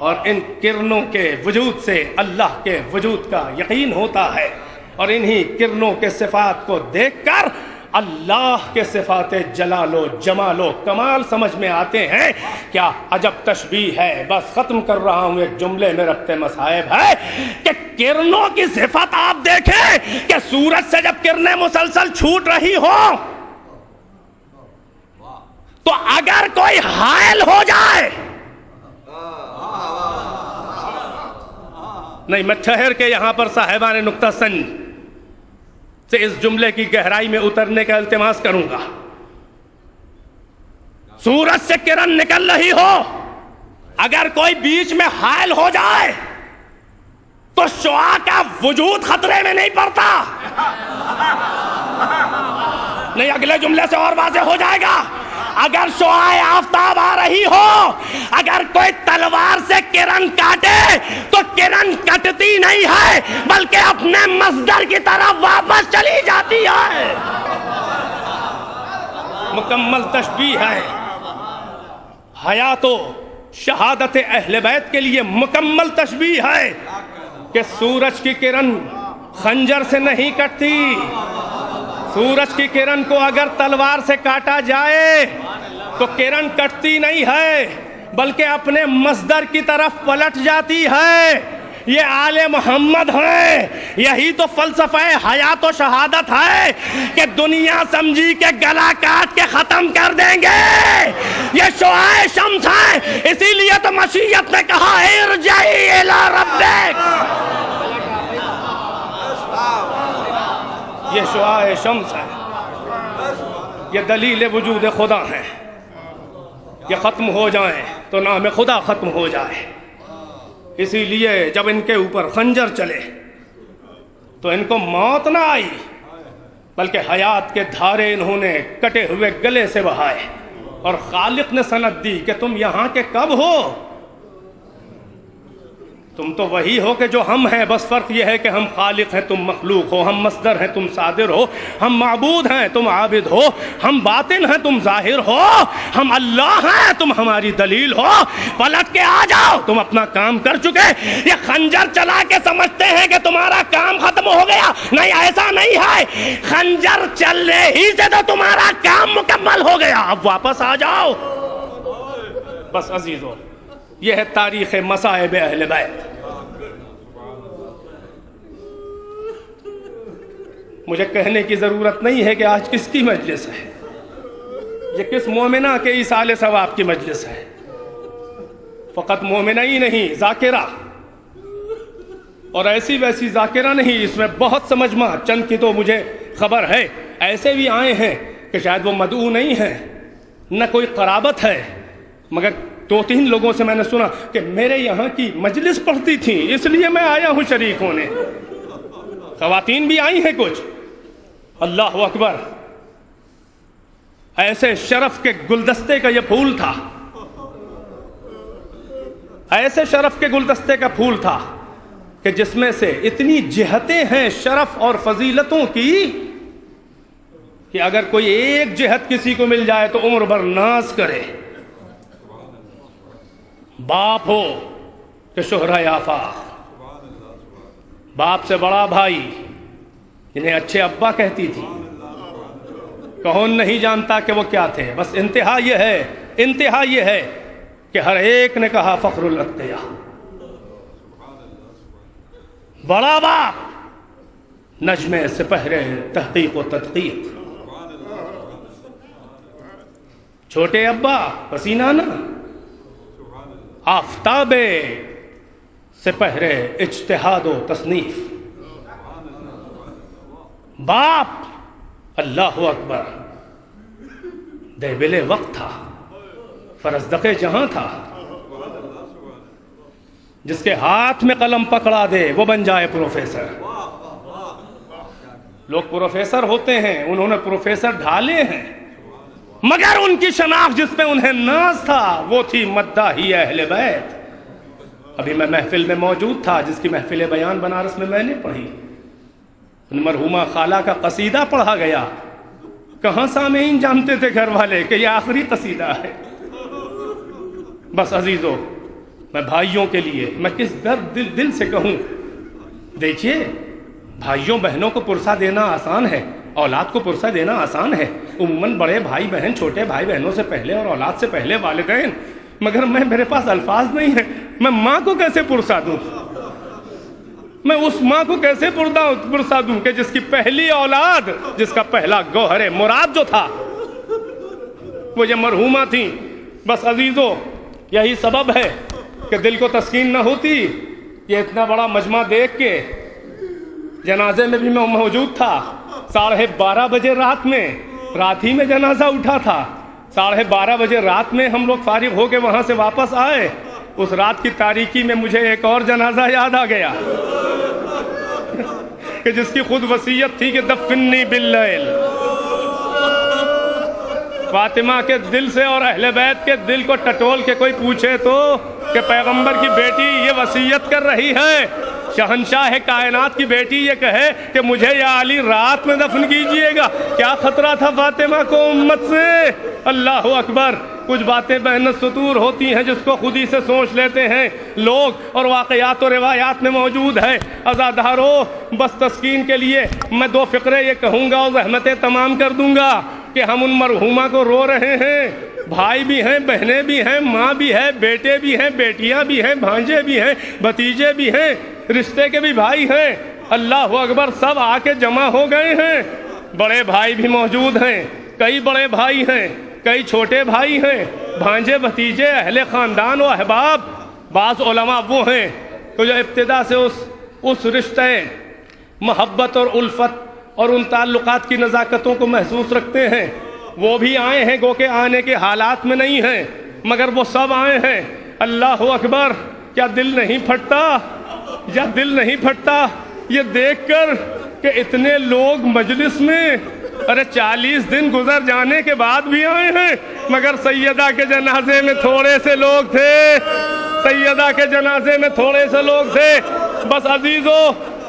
اور ان کرنوں کے وجود سے اللہ کے وجود کا یقین ہوتا ہے، اور انہی کرنوں کے صفات کو دیکھ کر اللہ کے صفات جلال و جمال و کمال سمجھ میں آتے ہیں۔ کیا عجب تشبیہ ہے۔ بس ختم کر رہا ہوں، ایک جملے میں ربط مصائب ہے کہ کرنوں کی صفت آپ دیکھیں کہ سورج سے جب کرنیں مسلسل چھوٹ رہی ہوں تو اگر کوئی حائل ہو جائے، نہیں میں ٹھہر کے یہاں پر صاحبان نقطہ سنج سے اس جملے کی گہرائی میں اترنے کا التماس کروں گا۔ سورج سے کرن نکل رہی ہو، اگر کوئی بیچ میں حائل ہو جائے تو شعاع کا وجود خطرے میں نہیں پڑتا۔ نہیں، اگلے جملے سے اور واضح ہو جائے گا۔ اگر شعاع آفتاب آ رہی ہو، اگر کوئی تلوار سے کرن کاٹے تو کرن کٹتی نہیں ہے، بلکہ اپنے مصدر کی طرف واپس چلی جاتی ہے۔ مکمل تشبیہ ہے۔ حیات و شہادت اہل بیت کے لیے مکمل تشبیہ ہے کہ سورج کی کرن خنجر سے نہیں کٹتی۔ سورج کی کرن کو اگر تلوار سے کاٹا جائے تو کرن کٹتی نہیں ہے، بلکہ اپنے مصدر کی طرف پلٹ جاتی ہے۔ یہ آل محمد ہیں، یہی تو فلسفہ حیات و شہادت ہے کہ دنیا سمجھی کے گلا کاٹ کے ختم کر دیں گے۔ یہ شعاع شمس ہیں، اسی لیے تو مشیت نے کہا ارجعی الی ربک۔ یہ شعاع شمس ہے، یہ دلیل وجود خدا ہے۔ یہ ختم ہو جائیں تو نام خدا ختم ہو جائے. اسی لیے جب ان کے اوپر خنجر چلے تو ان کو موت نہ آئی بلکہ حیات کے دھارے انہوں نے کٹے ہوئے گلے سے بہائے، اور خالق نے سند دی کہ تم یہاں کے کب ہو؟ تم تو وہی ہو کہ جو ہم ہیں، بس فرق یہ ہے کہ ہم خالق ہیں، تم مخلوق ہو، ہم مصدر ہیں، تم صادر ہو، ہم معبود ہیں، تم عابد ہو، ہم باطن ہیں، تم ظاہر ہو، ہم اللہ ہیں، تم ہماری دلیل ہو. پلٹ کے آ جاؤ، تم اپنا کام کر چکے. یہ خنجر چلا کے سمجھتے ہیں کہ تمہارا کام ختم ہو گیا. نہیں، ایسا نہیں ہے. خنجر چلنے ہی سے تو تمہارا کام مکمل ہو گیا. اب واپس آ جاؤ. بس عزیزو، یہ ہے تاریخ مصائب اہل بیت. مجھے کہنے کی ضرورت نہیں ہے کہ آج کس کی مجلس ہے، یہ کس مومنہ کے ایصال ثواب کی مجلس ہے. فقط مومنہ ہی نہیں، ذاکرہ، اور ایسی ویسی ذاکرہ نہیں. اس میں بہت سمجھما. چند کی تو مجھے خبر ہے ایسے بھی آئے ہیں کہ شاید وہ مدعو نہیں ہیں، نہ کوئی قرابت ہے، مگر 2-3 لوگوں سے میں نے سنا کہ میرے یہاں کی مجلس پڑھتی تھی، اس لیے میں آیا ہوں شریک ہونے. خواتین بھی آئی ہیں کچھ. اللہ اکبر. ایسے شرف کے گلدستے کا یہ پھول تھا، ایسے شرف کے گلدستے کا پھول تھا کہ جس میں سے اتنی جہتیں ہیں شرف اور فضیلتوں کی کہ اگر کوئی ایک جہت کسی کو مل جائے تو عمر بھر ناز کرے. باپ ہو کہ شہرہ آفاق، باپ سے بڑا بھائی جنہیں اچھے ابا کہتی تھی، کون نہیں جانتا کہ وہ کیا تھے. بس انتہا یہ ہے کہ ہر ایک نے کہا فخر الاتقیاء. بڑا باپ نجم سپہر تحقیق و تدقیق، چھوٹے ابا پسینہ نہ، آفتاب سپہر اجتہاد و تصنیف. باپ اللہ اکبر دیبل وقت تھا، فرزدق جہاں تھا. جس کے ہاتھ میں قلم پکڑا دے وہ بن جائے پروفیسر. لوگ پروفیسر ہوتے ہیں، انہوں نے پروفیسر ڈھالے ہیں، مگر ان کی شناخت جس پہ انہیں ناز تھا وہ تھی مداحی اہل بیت. ابھی میں محفل میں موجود تھا جس کی محفل بیان بنارس میں میں نے پڑھی. مرحومہ خالہ کا قصیدہ پڑھا گیا. کہاں سامعین جانتے تھے گھر والے کہ یہ آخری قصیدہ ہے. بس عزیزو، میں بھائیوں کے لیے میں کس درد دل سے کہوں. دیکھیے، بھائیوں بہنوں کو پرسہ دینا آسان ہے، اولاد کو پرسہ دینا آسان ہے. عموماً بڑے بھائی بہن چھوٹے بھائی بہنوں سے پہلے اور اولاد سے پہلے والدین. مگر میرے پاس الفاظ نہیں ہیں. میں ماں کو کیسے پرسہ دوں؟ میں اس ماں کو کیسے پرسہ دوں کہ جس کی پہلی اولاد، جس کا پہلا گوہر مراد جو تھا وہ یہ مرحومہ تھیں. بس عزیزو، یہی سبب ہے کہ دل کو تسکین نہ ہوتی. یہ اتنا بڑا مجمع دیکھ کے، جنازے میں بھی میں موجود تھا. 12:30 بجے رات ہی میں جنازہ اٹھا تھا. 12:30 بجے رات میں ہم لوگ فارغ ہو کے وہاں سے واپس آئے. اس رات کی تاریکی میں مجھے ایک اور جنازہ یاد آ گیا کہ جس کی خود وصیت تھی کہ دفنی باللیل. فاطمہ کے دل سے اور اہل بیت کے دل کو ٹٹول کے کوئی پوچھے تو کہ پیغمبر کی بیٹی یہ وصیت کر رہی ہے، شہنشاہ کائنات کی بیٹی یہ کہے کہ مجھے یا علی رات میں دفن کیجئے گا. کیا خطرہ تھا فاطمہ کو امت سے. اللہ اکبر. کچھ باتیں بین سطور ہوتی ہیں جس کو خود ہی سے سوچ لیتے ہیں لوگ، اور واقعات و روایات میں موجود ہے. عزادارو، بس تسکین کے لیے میں 2 فقرے یہ کہوں گا اور زحمتیں تمام کر دوں گا کہ ہم ان مرحومہ کو رو رہے ہیں. بھائی بھی ہیں، بہنیں بھی ہیں، ماں بھی ہے، بیٹے بھی ہیں، بیٹیاں بھی ہیں، بھانجے بھی ہیں، بھتیجے بھی ہیں، رشتے کے بھی بھائی ہیں. اللہ اکبر. سب آ کے جمع ہو گئے ہیں. بڑے بھائی بھی موجود ہیں، کئی بڑے بھائی ہیں، کئی چھوٹے بھائی ہیں، بھانجے بھتیجے، اہل خاندان و احباب. بعض علماء وہ ہیں کہ جو ابتدا سے اس رشتے محبت اور الفت اور ان تعلقات کی نزاکتوں کو محسوس رکھتے ہیں. وہ بھی آئے ہیں، گو کہ آنے کے حالات میں نہیں ہیں. مگر وہ سب آئے ہیں. اللہ اکبر. کیا دل نہیں پھٹتا؟ یا دل نہیں پھٹتا یہ دیکھ کر کہ اتنے لوگ مجلس میں، ارے 40 دن گزر جانے کے بعد بھی آئے ہیں، مگر سیدہ کے جنازے میں تھوڑے سے لوگ تھے. سیدہ کے جنازے میں تھوڑے سے لوگ تھے. بس عزیزو،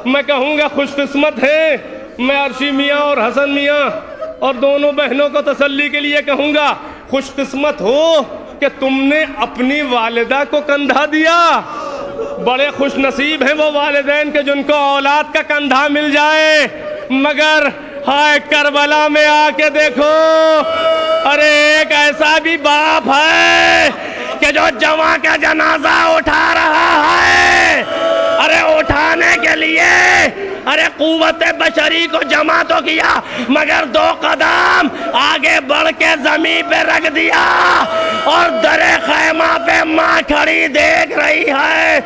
میں کہوں گا خوش قسمت ہے. میں عرشی میاں اور حسن میاں اور دونوں بہنوں کو تسلی کے لیے کہوں گا، خوش قسمت ہو کہ تم نے اپنی والدہ کو کندھا دیا. بڑے خوش نصیب ہیں وہ والدین کے جن کو اولاد کا کندھا مل جائے. مگر ہائے کربلا میں آ کے دیکھو، ارے ایک ایسا بھی باپ ہے کہ جو جواں کا جنازہ اٹھا رہا ہے. ارے اٹھانے کے لیے ارے قوت بشری کو جمع تو کیا، مگر 2 قدم آگے بڑھ کے زمین پہ رکھ دیا اور در خیمہ پہ ماں کھڑی دیکھ رہی ہے.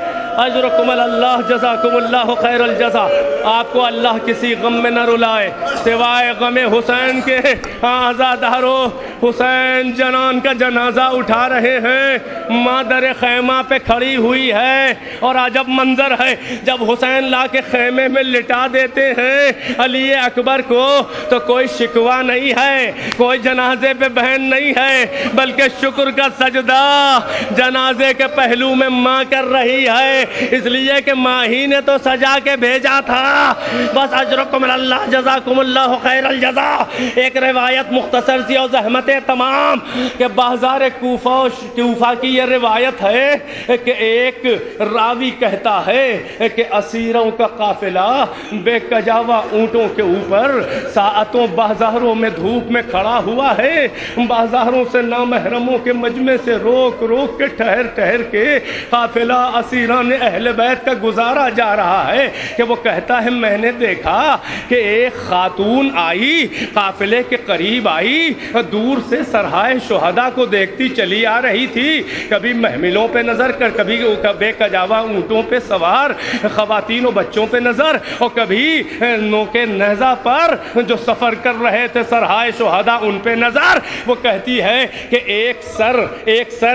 اجرکم اللہ، جزاکم اللہ خیر الجزا. آپ کو اللہ کسی غم میں نہ رلائے سوائے غم حسین کے. عزادارو، حسین جنان کا جنازہ اٹھا رہے ہیں، ماں در خیمہ پہ کھڑی ہوئی ہے. اور عجب منظر ہے، جب حسین لا کے خیمے میں لٹا دیتے ہیں علی اکبر کو تو کوئی شکوہ نہیں ہے، کوئی جنازے پہ بہن نہیں ہے، بلکہ شکر کا سجدہ جنازے کے پہلو میں ماں کر رہی ہے، اس لیے کہ ماں ہی نے تو سجا کے بھیجا تھا. بس اجرکم اللہ، جزاکم اللہ خیر الجزا. ایک روایت مختصر سی اور زحمت تمام کہ بازار کوفہ کی یہ روایت ہے کہ ایک راوی کہتا ہے کہ اسیروں کا قافلہ بے کجاوا اونٹوں کے اوپر ساعتوں بازاروں میں دھوپ میں کھڑا ہوا ہے. بازاروں سے نامحرموں کے مجمع سے روک روک کے ٹھہر کے قافلہ اسیران اہل بیت کا گزارا جا رہا ہے کہ وہ کہتا ہے میں نے دیکھا کہ ایک خاتون آئی، قافلے کے قریب آئی، دور سے سرہائے شہداء کو دیکھتی چلی آ رہی تھی. کبھی محملوں پہ نظر کر، کبھی بے کجاوا اونٹوں پہ سوار خواتین و بچوں پہ نظر، اور کبھی نوکے نیزہ پر جو سفر کر رہے تھے سرہائے شہداء ان پہ نظر. وہ کہتی ہے کہ ایک سر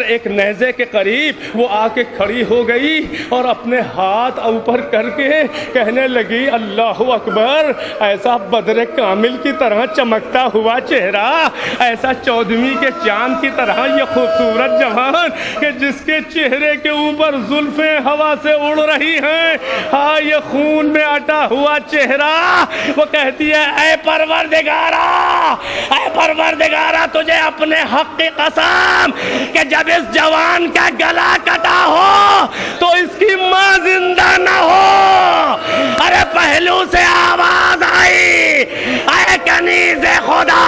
ایک نیزے کے قریب وہ آ کے کھڑی ہو گئی اور اپنے ہاتھ اوپر کر کے کہنے لگی اللہ اکبر. ایسا بدر کامل کی طرح چمکتا ہوا چہرہ، ایسا 14ویں کے چاند کی طرح یہ خوبصورت جوان کہ جس کے چہرے کے اوپر زلفیں ہوا سے اڑ رہی ہیں، ہاں یہ خون میں اٹا ہوا چہرہ. وہ کہتی ہے اے پروردگارا تجھے اپنے حق کی قسم کہ جب اس جوان کا گلا کٹا ہو تو اس کی ماں زندہ نہ ہو. ارے پہلو سے آواز آئی اے کنیز خدا،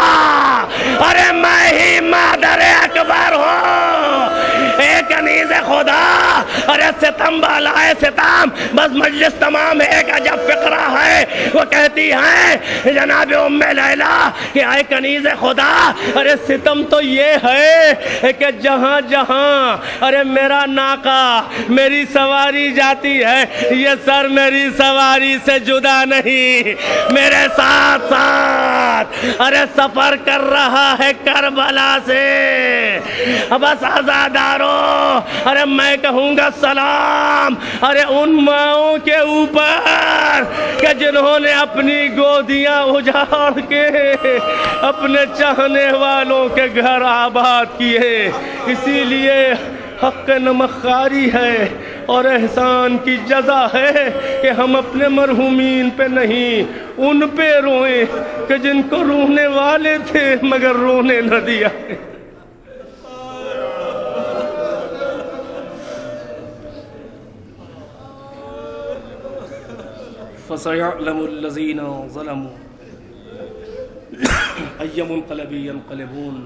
ارے میں ہی مادر اکبر ہوں. اے کنیز خدا، ارے ستم بالائے ستم. بس مجلس تمام ایک عجب فقرہ ہے. وہ کہتی ہیں جناب ام لیلہ کہ اے کنیز خدا، ارے ستم تو یہ ہے کہ جہاں جہاں ارے میرا ناقہ میری سواری جاتی ہے یہ سر میری سواری سے جدا نہیں، میرے ساتھ ساتھ ارے سفر کر رہا ہے کربلا سے. بس عزادارو، ارے میں کہوں گا سلام ارے ان ماؤں کے اوپر کہ جنہوں نے اپنی گودیاں اجاڑ کے اپنے چاہنے والوں کے گھر آباد کیے. اسی لیے حق نمخاری ہے اور احسان کی جزا ہے کہ ہم اپنے مرحومین پہ نہیں ان پہ روئیں کہ جن کو رونے والے تھے مگر رونے نہ دیا. فَسَيَعْلَمُ الَّذِينَ ظَلَمُوا أَيَّ مُنْقَلَبٍ يَنْقَلِبُونَ.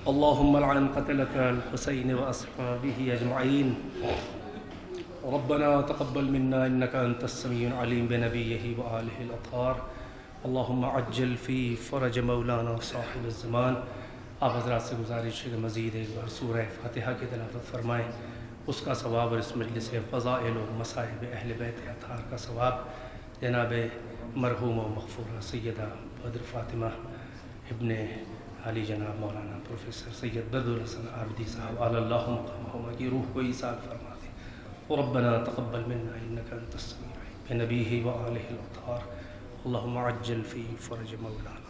اللهم لعن قتلك الحسين وأصحابه أجمعين. ربنا تقبل منا إنك أنت السميع العليم بنبيه وآله الأطهار. اللهم عجل في فرج مولانا صاحب الزمان. آپ حضرات سے گزارش ہے کہ مزید ایک بار سورہ فاتحہ کی تلاوت فرمائیں، اس کا ثواب اور اس مجلس فضائل و مصائب اہل بیت اطہار کا ثواب جناب مرحوم و مغفورہ سیدہ بدر فاطمہ ابن علی جناب مولانا پروفیسر سید بدر الحسن عابدی صاحب علی اللہ مقامہما کی روح کو ایصال فرما دے. ربنا تقبل منا انك انت السميع العليم بنبيه وآله الاطهار. اللهم عجل في فرج مولانا.